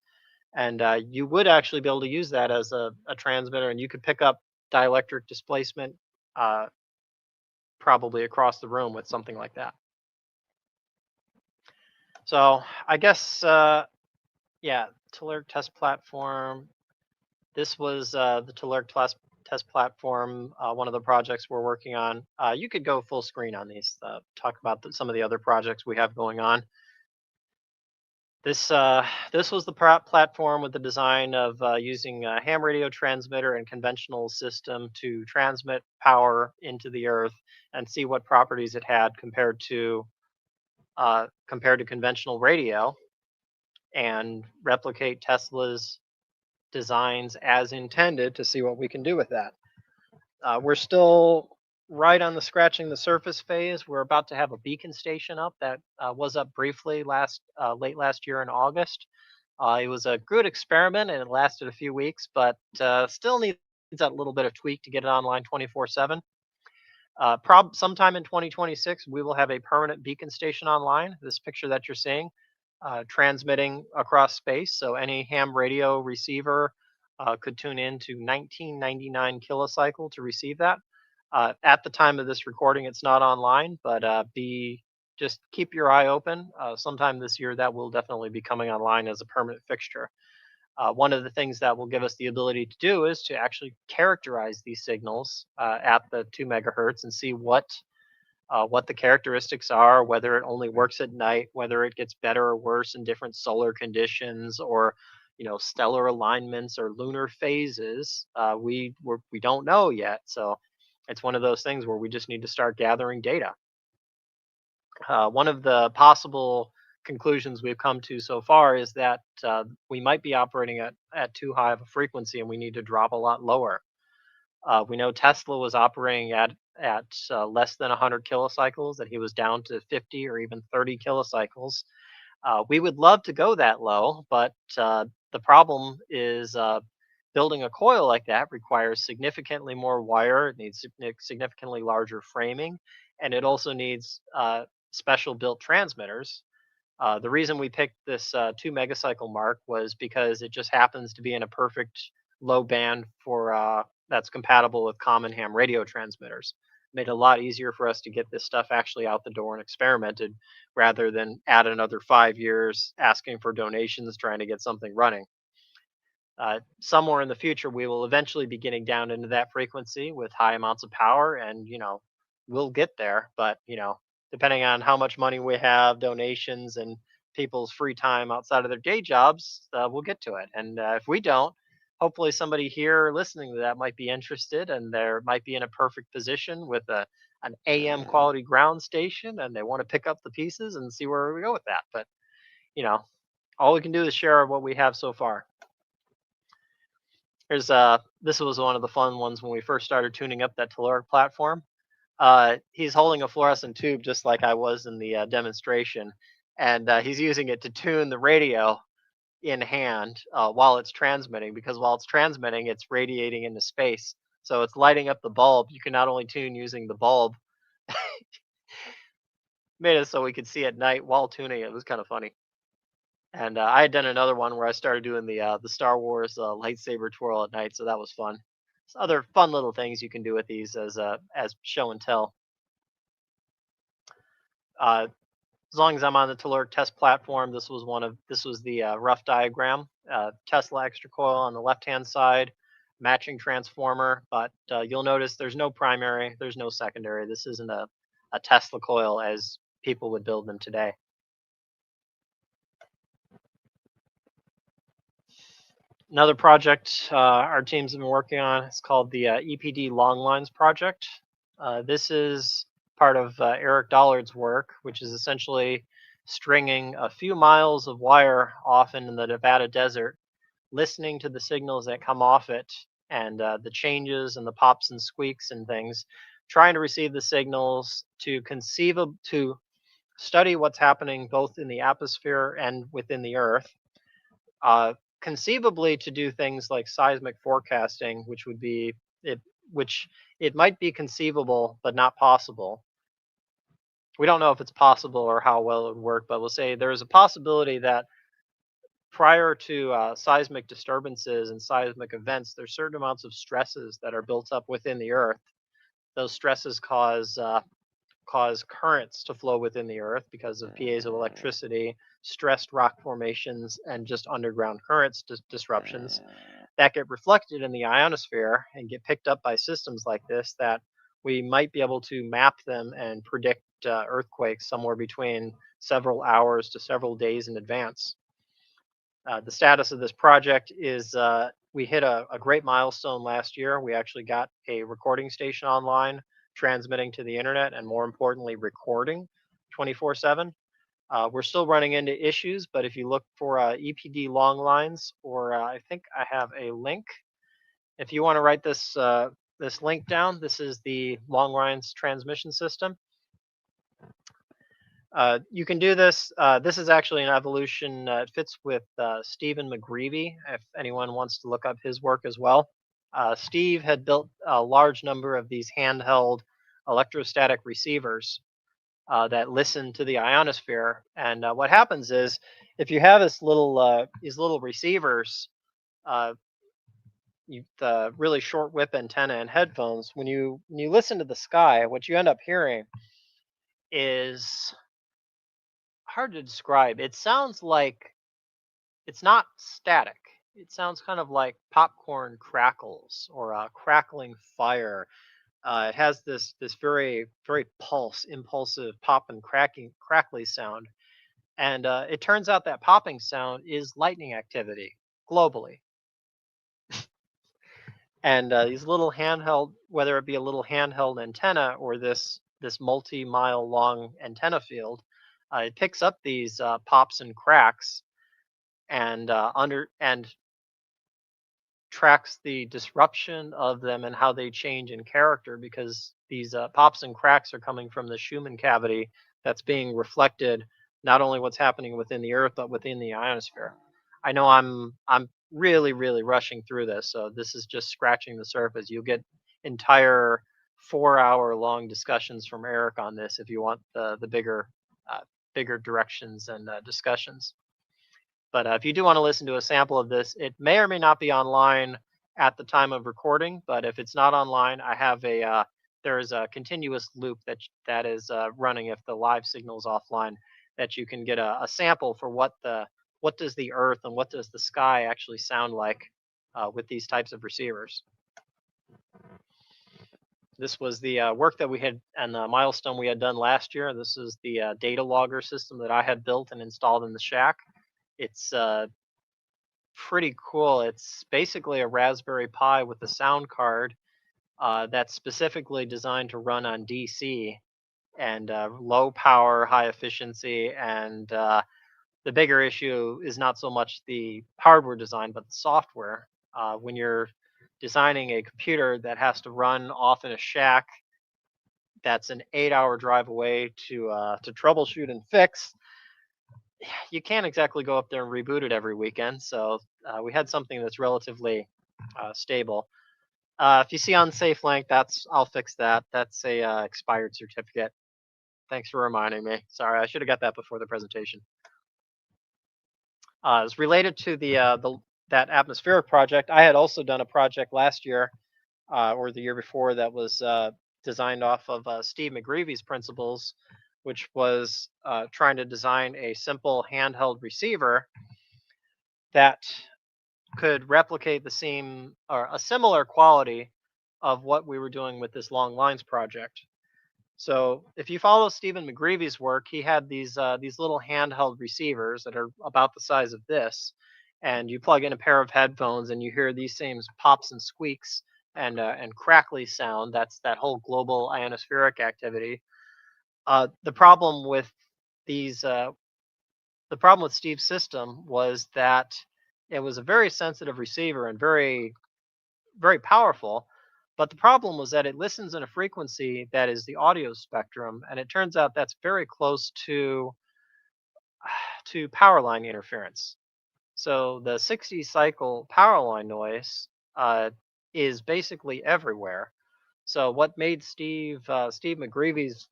and you would actually be able to use that as a transmitter, and you could pick up dielectric displacement uh, probably across the room with something like that. So I guess, yeah, telluric test platform. This was the telluric test platform, one of the projects we're working on. You could go full screen on these, talk about some of the other projects we have going on. This was the platform with the design of using a ham radio transmitter and conventional system to transmit power into the Earth and see what properties it had compared to conventional radio, and replicate Tesla's designs as intended to see what we can do with that. We're still right on the scratching the surface phase. We're about to have a beacon station up that was up briefly late last year in August. It was a good experiment and it lasted a few weeks, but still needs that little bit of tweak to get it online 24/7. Sometime in 2026, we will have a permanent beacon station online. This picture that you're seeing, transmitting across space. So any ham radio receiver could tune in to 1999 kilocycle to receive that. At the time of this recording, it's not online, but just keep your eye open. Sometime this year, that will definitely be coming online as a permanent fixture. One of the things that will give us the ability to do is to actually characterize these signals at the 2 megahertz and see what the characteristics are, whether it only works at night, whether it gets better or worse in different solar conditions, or stellar alignments or lunar phases. We don't know yet, so it's one of those things where we just need to start gathering data. One of the possible conclusions we've come to so far is that we might be operating at too high of a frequency and we need to drop a lot lower. We know Tesla was operating at less than 100 kilocycles, that he was down to 50 or even 30 kilocycles. We would love to go that low, but the problem is building a coil like that requires significantly more wire. It needs significantly larger framing, and it also needs special built transmitters. The reason we picked this 2 megacycle mark was because it just happens to be in a perfect low band for that's compatible with common ham radio transmitters. Made it a lot easier for us to get this stuff actually out the door and experimented, rather than add another 5 years asking for donations trying to get something running. Somewhere in the future, we will eventually be getting down into that frequency with high amounts of power, and we'll get there. But depending on how much money we have, donations, and people's free time outside of their day jobs, we'll get to it. And if we don't, hopefully somebody here listening to that might be interested, and they might be in a perfect position with an AM quality ground station, and they want to pick up the pieces and see where we go with that. But you know, all we can do is share what we have so far. Here's this was one of the fun ones when we first started tuning up that telluric platform. He's holding a fluorescent tube just like I was in the demonstration, and he's using it to tune the radio in hand while it's transmitting, because while it's transmitting, it's radiating into space. So it's lighting up the bulb. You can not only tune using the bulb, made it so we could see at night while tuning it. It was kind of funny. And I had done another one where I started doing the Star Wars lightsaber twirl at night, so that was fun. So other fun little things you can do with these as show and tell. As long as I'm on the telluric test platform, this was the rough diagram. Tesla extra coil on the left hand side, matching transformer, but you'll notice there's no primary, there's no secondary. This isn't a Tesla coil as people would build them today. Another project our teams have been working on is called the EPD Long Lines project. This is part of Eric Dollard's work, which is essentially stringing a few miles of wire often in the Nevada desert, listening to the signals that come off it, and the changes and the pops and squeaks and things, trying to receive the signals to to study what's happening both in the atmosphere and within the Earth. Conceivably to do things like seismic forecasting, which it might be conceivable but not possible. We don't know if it's possible or how well it would work, but we'll say there is a possibility that prior to seismic disturbances and seismic events, there's certain amounts of stresses that are built up within the Earth. Those stresses cause currents to flow within the Earth because of piezoelectricity, stressed rock formations, and just underground currents disruptions that get reflected in the ionosphere and get picked up by systems like this, that we might be able to map them and predict earthquakes somewhere between several hours to several days in advance. The status of this project is we hit a great milestone last year. We actually got a recording station online, transmitting to the internet, and more importantly, recording 24/7. We're still running into issues, but if you look for EPD long lines, or I think I have a link. If you want to write this link down, this is the long lines transmission system. You can do this. This is actually an evolution. It fits with Stephen McGreevy, if anyone wants to look up his work as well. Steve had built a large number of these handheld electrostatic receivers that listen to the ionosphere. And what happens is, if you have these little receivers, the really short whip antenna and headphones, when you listen to the sky, what you end up hearing is hard to describe. It sounds like it's not static. It sounds kind of like popcorn crackles or a crackling fire. It has this very impulsive pop and cracking crackly sound, and it turns out that popping sound is lightning activity globally. And these little handheld, whether it be a little handheld antenna or this multi-mile long antenna field, it picks up these pops and cracks and under and tracks the disruption of them and how they change in character, because these pops and cracks are coming from the Schumann cavity that's being reflected, not only what's happening within the Earth but within the ionosphere. I know I'm really rushing through this, so this is just scratching the surface. You'll get entire 4 hour long discussions from Eric on this if you want the uh, bigger directions and discussions. But if you do want to listen to a sample of this, it may or may not be online at the time of recording. But if it's not online, I have there is a continuous loop that is running if the live signal is offline, that you can get a sample for what does the Earth and what does the sky actually sound like with these types of receivers. This was the work that we had and the milestone we had done last year. This is the data logger system that I had built and installed in the shack. It's pretty cool. It's basically a Raspberry Pi with a sound card that's specifically designed to run on DC and low power, high efficiency. And the bigger issue is not so much the hardware design, but the software. When you're designing a computer that has to run off in a shack that's an 8 hour drive away to troubleshoot and fix, you can't exactly go up there and reboot it every weekend. So we had something that's relatively stable. If you see unsafe link, I'll fix that. That's a expired certificate. Thanks for reminding me. Sorry, I should have got that before the presentation. It's related to the that atmospheric project. I had also done a project last year or the year before that was designed off of Steve McGreevy's principles, which was trying to design a simple handheld receiver that could replicate the same or a similar quality of what we were doing with this long lines project. So if you follow Stephen McGreevy's work, he had these little handheld receivers that are about the size of this, and you plug in a pair of headphones and you hear these same pops and squeaks and crackly sound. That's that whole global ionospheric activity. The problem with these the problem with Steve's system was that it was a very sensitive receiver and very powerful. But the problem was that it listens in a frequency that is the audio spectrum, and it turns out that's very close to power line interference. So the 60 cycle power line noise is basically everywhere. So what made Steve McGreevy's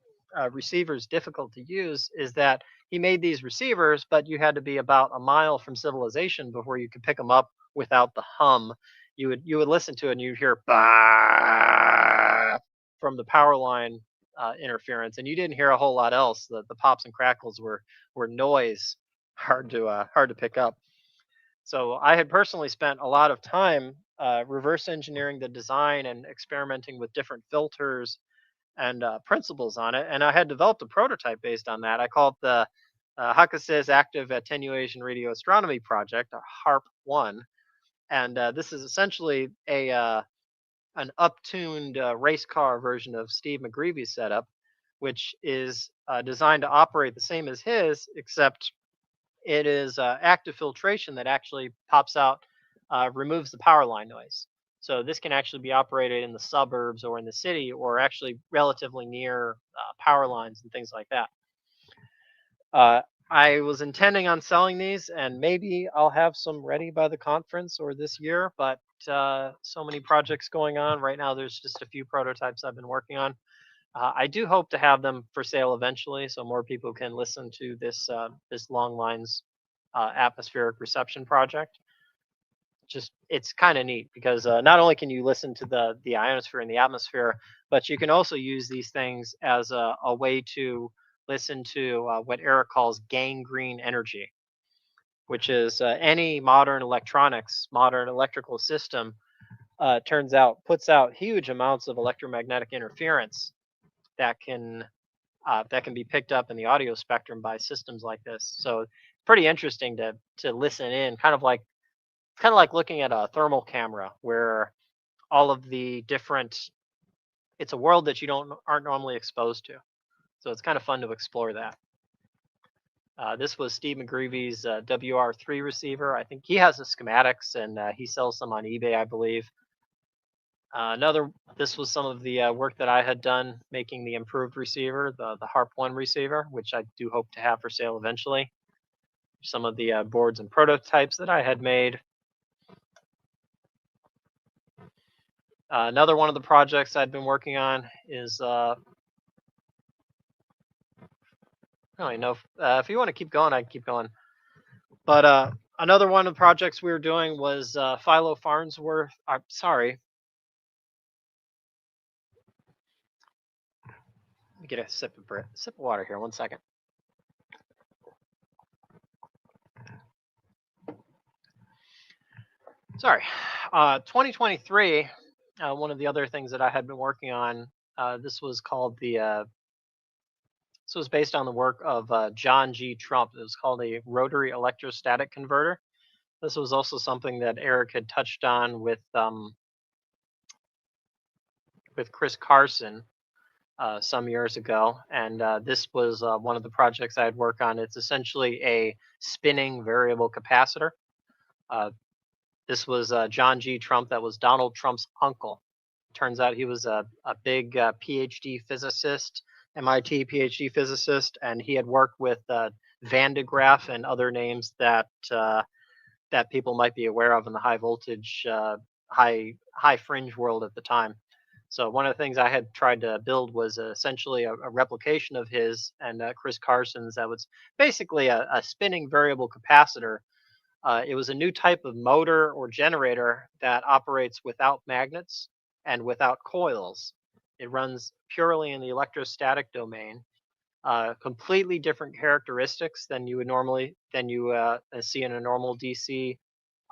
receivers difficult to use is that he made these receivers, but you had to be about a mile from civilization before you could pick them up without the hum. You would listen to it and you'd hear bah from the power line interference, and you didn't hear a whole lot else. The pops and crackles were noise, hard to pick up. So I had personally spent a lot of time reverse engineering the design and experimenting with different filters and principles on it. And I had developed a prototype based on that. I called the Hakasays Active Attenuation Radio Astronomy Project, HARP-1. And this is essentially an uptuned race car version of Steve McGreevy's setup, which is designed to operate the same as his, except it is active filtration that actually pops out, removes the power line noise. So this can actually be operated in the suburbs or in the city or actually relatively near power lines and things like that. I was intending on selling these, and maybe I'll have some ready by the conference or this year, but so many projects going on right now. There's just a few prototypes I've been working on. I do hope to have them for sale eventually, so more people can listen to this long lines atmospheric reception project. Just it's kind of neat because not only can you listen to the ionosphere and the atmosphere, but you can also use these things as a way to listen to what Eric calls gangrene energy. which is any modern electronics, modern electrical system, puts out huge amounts of electromagnetic interference that can be picked up in the audio spectrum by systems like this. So pretty interesting to listen in, kind of like looking at a thermal camera where all of the different it's a world that you don't aren't normally exposed to. So it's kind of fun to explore that. This was Steve McGreevy's WR3 receiver. I think he has the schematics and he sells some on eBay, I believe. This was some of the work that I had done making the improved receiver, the Harp 1 receiver, which I do hope to have for sale eventually. Some of the boards and prototypes that I had made. Another one of the projects I'd been working on is I don't really know if you want to keep going, I can keep going. But another one of the projects we were doing was Philo Farnsworth. Sorry. Let me get a sip of water here. 1 second. Sorry. 2023. One of the other things that I had been working on. This was based on the work of John G. Trump. It was called a rotary electrostatic converter. This was also something that Eric had touched on with Chris Carson some years ago, and this was one of the projects I had worked on. It's essentially a spinning variable capacitor. This was John G. Trump. That was Donald Trump's uncle. Turns out he was a big PhD physicist, MIT PhD physicist, and he had worked with Van de Graaff and other names that people might be aware of in the high voltage, high fringe world at the time. So one of the things I had tried to build was essentially a replication of his and Chris Carson's that was basically a spinning variable capacitor. It was a new type of motor or generator that operates without magnets and without coils. It runs purely in the electrostatic domain. Completely different characteristics than you see in a normal DC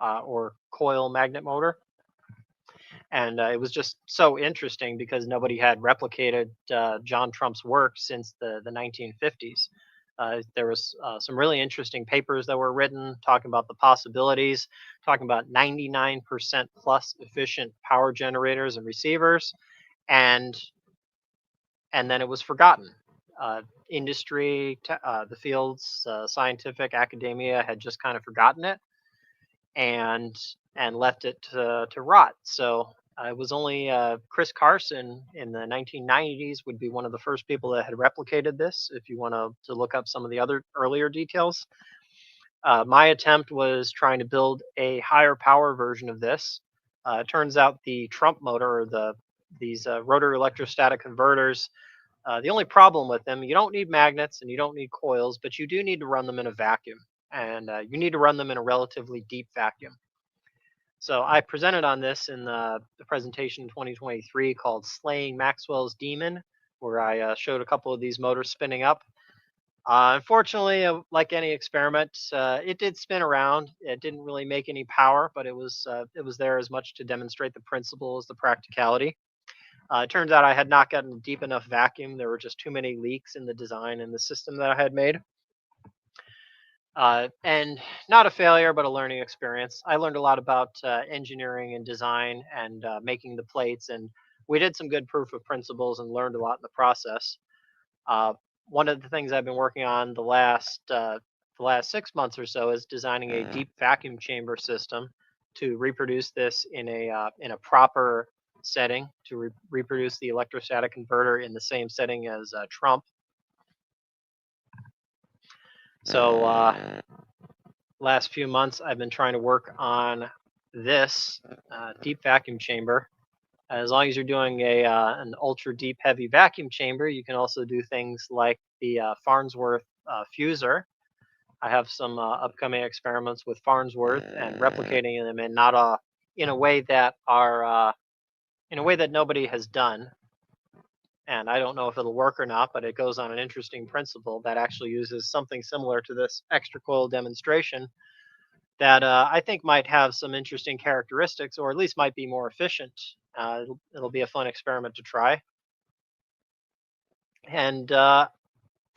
or coil magnet motor. And it was just so interesting because nobody had replicated John Trump's work since the 1950s. There was some really interesting papers that were written talking about the possibilities, talking about 99% plus efficient power generators and receivers, and then it was forgotten. Industry, the fields, scientific academia had just kind of forgotten it and left it to rot. So it was only Chris Carson in the 1990s would be one of the first people that had replicated this. If you want to look up some of the other earlier details, my attempt was trying to build a higher power version of this. It turns out the Trump motor or these rotary electrostatic converters. The only problem with them, you don't need magnets and you don't need coils, but you do need to run them in a vacuum, and you need to run them in a relatively deep vacuum. So I presented on this in the presentation in 2023 called Slaying Maxwell's Demon, where I showed a couple of these motors spinning up. Unfortunately, like any experiment, it did spin around. It didn't really make any power, but it was there as much to demonstrate the principle as the practicality. It turns out I had not gotten deep enough vacuum. There were just too many leaks in the design and the system that I had made. And not a failure, but a learning experience. I learned a lot about engineering and design and making the plates, and we did some good proof of principles and learned a lot in the process. One of the things I've been working on the last 6 months or so is designing a deep vacuum chamber system to reproduce this in a proper setting, to reproduce the electrostatic converter in the same setting as Trump. So last few months I've been trying to work on this deep vacuum chamber. As long as you're doing an ultra deep heavy vacuum chamber, you can also do things like the Farnsworth fuser. I have some upcoming experiments with Farnsworth and replicating them in a way that nobody has done. And I don't know if it'll work or not, but it goes on an interesting principle that actually uses something similar to this Xtra coil demonstration, that I think might have some interesting characteristics, or at least might be more efficient. It'll be a fun experiment to try. And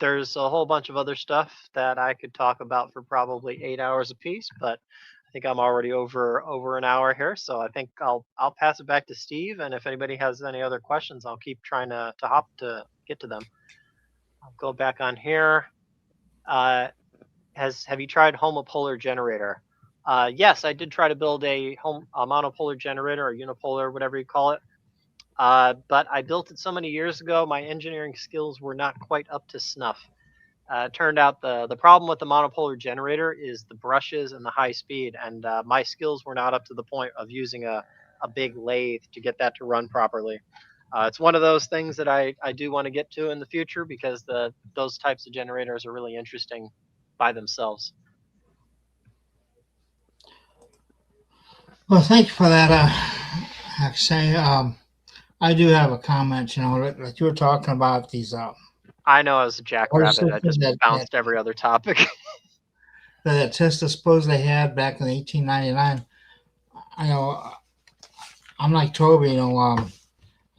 there's a whole bunch of other stuff that I could talk about for probably 8 hours apiece, but I think I'm already over an hour here, so I think I'll pass it back to Steve. And if anybody has any other questions, I'll keep trying to hop to get to them. I'll go back on here. Uh, have you tried homopolar generator? Yes, I did try to build a monopolar generator or unipolar, whatever you call it. But I built it so many years ago, my engineering skills were not quite up to snuff. It turned out the problem with the monopolar generator is the brushes and the high speed, and my skills were not up to the point of using a big lathe to get that to run properly. It's one of those things that I do want to get to in the future, because those types of generators are really interesting by themselves. Well, thank you for that. I say, I do have a comment. Like you were talking about these I know, as a jackrabbit, I just bounced that, every other topic. that Tesla supposedly had back in 1899. I know, I'm like Toby.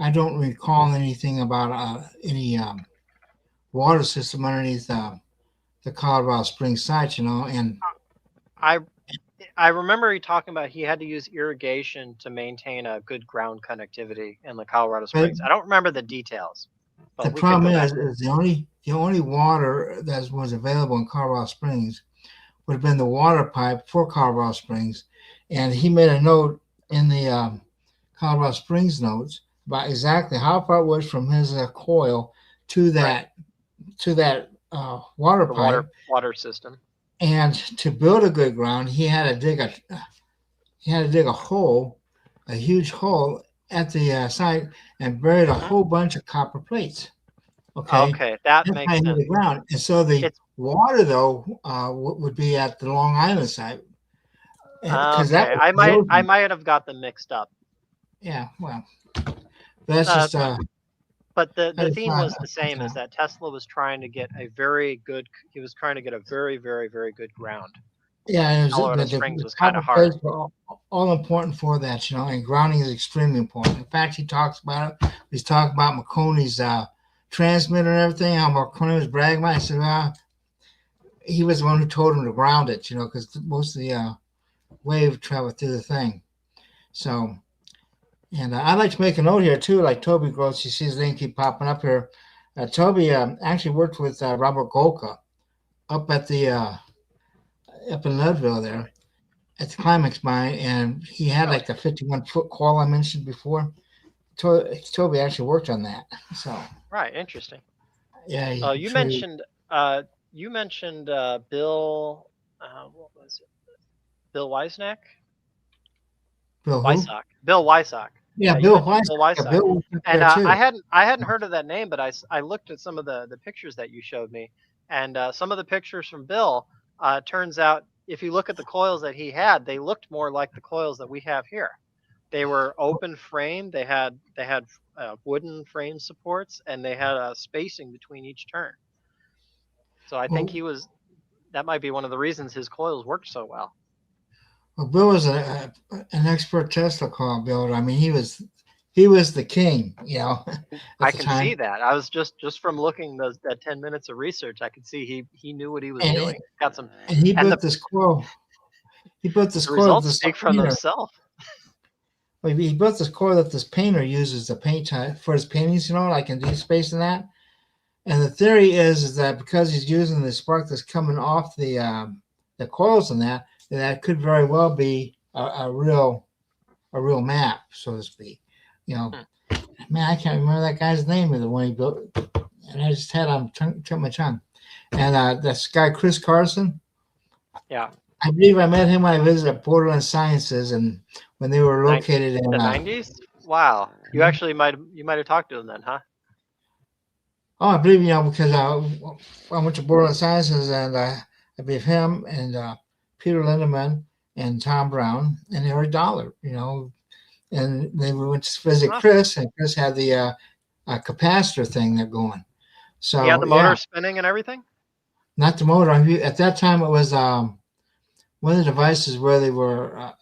I don't recall anything about any water system underneath the Colorado Springs site. And I remember he talking about he had to use irrigation to maintain a good ground connectivity in the Colorado Springs. I don't remember the details. But the problem is the only water that was available in Colorado Springs would have been the water pipe for Colorado Springs, and he made a note in the Colorado Springs notes about exactly how far it was from his coil to that water pipe, water system. And to build a good ground, he had to dig a hole, a huge hole at the site, and buried a whole bunch of copper plates. Okay, that makes sense. The ground. And so the water, though, would be at the Long Island site. Okay, I might have got them mixed up. Yeah, well, that's just. But the theme was the same, is that Tesla was trying to get a very good. He was trying to get a very, very, very good ground. Yeah, Colorado Springs was kind of hard. All important for that, and grounding is extremely important. In fact, he talks about it. He's talking about Marconi's transmitter and everything. How Marconi was bragging about it. I said, well, he was the one who told him to ground it, because most of the wave traveled through the thing. So, and I'd like to make a note here too, like Toby Gross. You see his name keep popping up here. Toby actually worked with Robert Golka up at the up in Leadville there at the Climax mine, and he had like the 51-foot coil I mentioned before. Toby actually worked on that. So right, interesting. Yeah. You mentioned Bill. What was it? Bill Weisnack. Bill Wysock. Bill Wysock. Yeah, Bill Wysock. Bill Wysock. Bill and I hadn't heard of that name, but I looked at some of the pictures that you showed me, and some of the pictures from Bill. Turns out, if you look at the coils that he had, they looked more like the coils that we have here. They were open frame. They had wooden frame supports, and they had a spacing between each turn. So I think that might be one of the reasons his coils worked so well. Well, Bill was an expert Tesla coil builder. I mean, he was the king, I can see that. I was just from looking that 10 minutes of research, I could see he knew what he was doing. Got some. And he built this coil. He built this coil. Results speak for themselves. Well, he built this coil that this painter uses to paint for his paintings, like in deep space and that. And the theory is that because he's using the spark that's coming off the coils and that could very well be a real map, so to speak. Man, I can't remember that guy's name of the one he built, and I just had on my tongue. And this guy Chris Carson. Yeah. I believe I met him when I visited Borderland Sciences, and when they were located in the 90s. Wow, you actually might have talked to him then, huh? Oh, I believe because I went to Borderland Sciences, and I believe him and Peter Lindemann and Tom Brown and Harry Dollar, and then we went to visit Chris, and Chris had the capacitor thing there going. So he had the motor spinning and everything. Not the motor. At that time, it was one of the devices where they were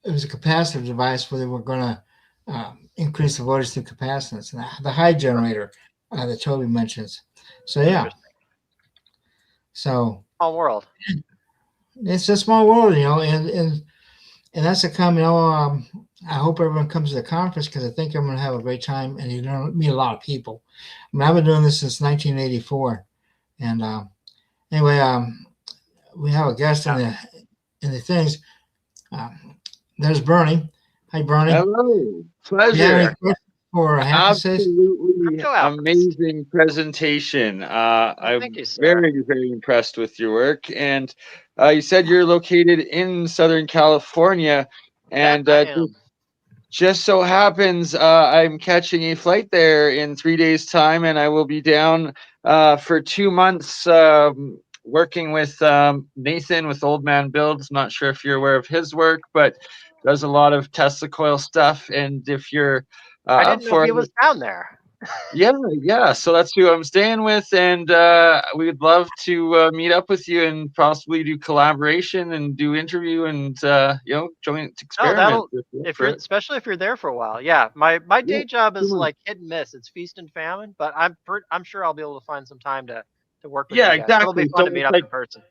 it was a capacitive device where they were going to increase the voltage through capacitance, and the high generator that Toby mentions. So yeah, Interesting. so Small world. it's a small world, and that's a come. I hope everyone comes to the conference because I think I'm going to have a great time, and you're going to meet a lot of people. I mean, I've been doing this since 1984, and anyway, we have a guest in the things. Um, there's Bernie. Hi, Bernie. Hello, Do you have any pleasure. questions for Hakasays? Absolutely Crypto alchemist. amazing presentation. Well, thank I'm you, sir. very, very impressed with your work. And you said you're located in Southern California, That and I am. just so happens I'm catching a flight there in 3 days' time, and I will be down for 2 months working with Nathan with Old Man Builds. Not sure if you're aware of his work, but does a lot of Tesla coil stuff. And if you're I up didn't know for he it, was down there. yeah, yeah. So that's who I'm staying with, and we'd love to meet up with you and possibly do collaboration and do interview and joint No, experiment that'll if you're up if for you're it. especially if you're there for a while. Yeah, my Yeah, day job is 2 months. like hit and miss. It's feast and famine, but I'm sure I'll be able to find some time to work with Yeah, you guys. It'll be exactly. fun So to meet it's up like, in person.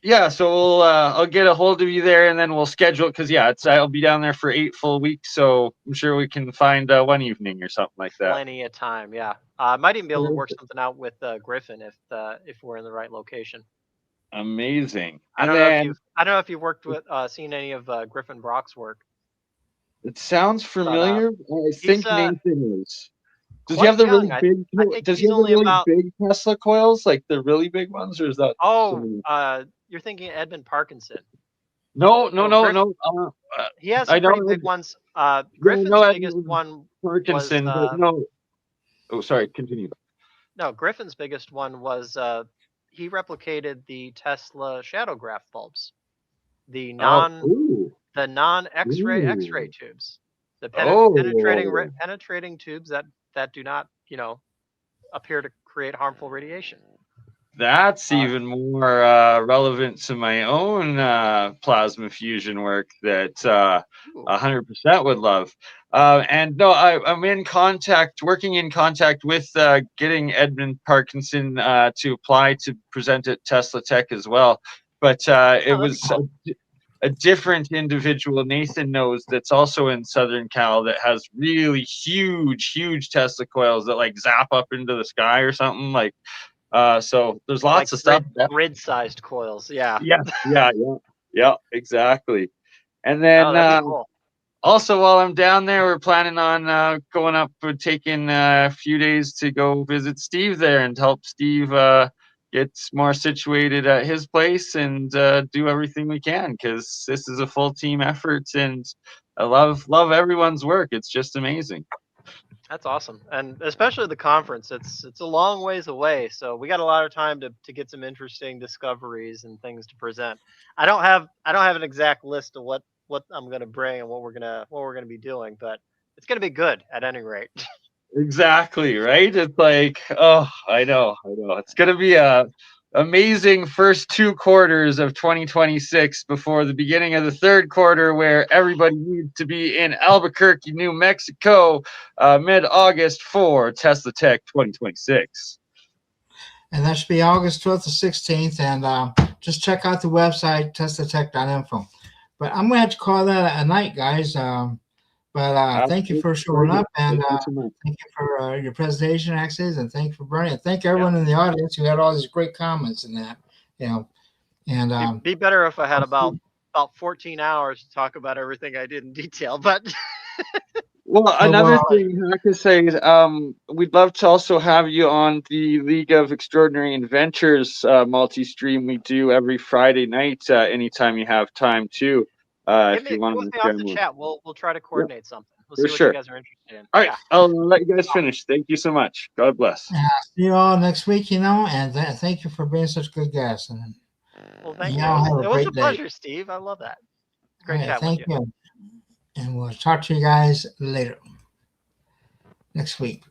yeah, so I'll get a hold of you there, and then we'll schedule because yeah, it's I'll be down there for 8 full weeks, so I'm sure we can find one evening or something like that. Plenty of time. Yeah, I might even be able to work Perfect. something out with Griffin if we're in the right location. Amazing. And then I don't know if you've worked with seen any of Griffin Brock's work, it sounds but familiar. I he's think Nathan is. Does he have quite the really young. big? I think Does he he's have the only really about. big Tesla coils, like the really big ones, or is that Oh, something? you're thinking Edmund Parkinson. No, no, So no, Griff, no. he has I some know. pretty big ones. Yeah, I Griffin's know biggest Edmund one was Parkinson, but no. Oh, sorry. Continue. no. Griffin's biggest one was he replicated the Tesla shadow graph bulbs, the Oh, non ooh, the non X-ray ooh. tubes, the Oh, penetrating tubes that do not appear to create harmful radiation. that's Uh, even more relevant to my own plasma fusion work that ooh, 100% would love. And no, I'm working in contact with getting Edmund Parkinson to apply to present at Tesla Tech as well. But it oh, that'd be was cool. a different individual Nathan knows that's also in Southern Cal that has really huge, huge Tesla coils that like zap up into the sky or something like. So there's Like lots of stuff. grid sized coils. Yeah. Yeah, yeah, yeah, yeah, exactly. And Oh, then that'd be cool. also while I'm down there, we're planning on going up and taking a few days to go visit Steve there and help Steve get more situated at his place and do everything we can because this is a full team effort and I love everyone's work. It's just amazing. That's awesome, and especially the conference. It's a long ways away, so we got a lot of time to get some interesting discoveries and things to present. I don't have an exact list of what I'm gonna bring and what we're gonna be doing, but it's gonna be good at any rate. Exactly, right? It's like, oh, I know. It's gonna be a amazing first 2 quarters of 2026 before the beginning of the third quarter, where everybody needs to be in Albuquerque, New Mexico, mid-August for Tesla Tech 2026. And that should be August 12th to 16th. And just check out the website, testatech.info. But I'm going to have to call that a night, guys. But thank you Absolute for showing pleasure. up, and Thank you so much. thank you for your presentation, Axes, and thank you for Bernie. And thank Yeah, everyone in the audience who had all these great comments in that. You know, and be better if I had about 14 hours to talk about everything I did in detail, but Well, oh, another well, thing I could say is we'd love to also have you on the League of Extraordinary Inventors multi-stream we do every Friday night, anytime you have time too, if you get want with to me off share the more. chat. We'll try to Yeah, coordinate something. We'll for see what you sure. guys are interested in. All right, Yeah. I'll let you guys finish. Thank you so much. God bless. see you all next week, and thank you for being such good guests. And Well, thank you. y'all have a It was a great day. pleasure, Steve. I love that. It's All great right, chatting with thank you. you. And we'll talk to you guys later next week.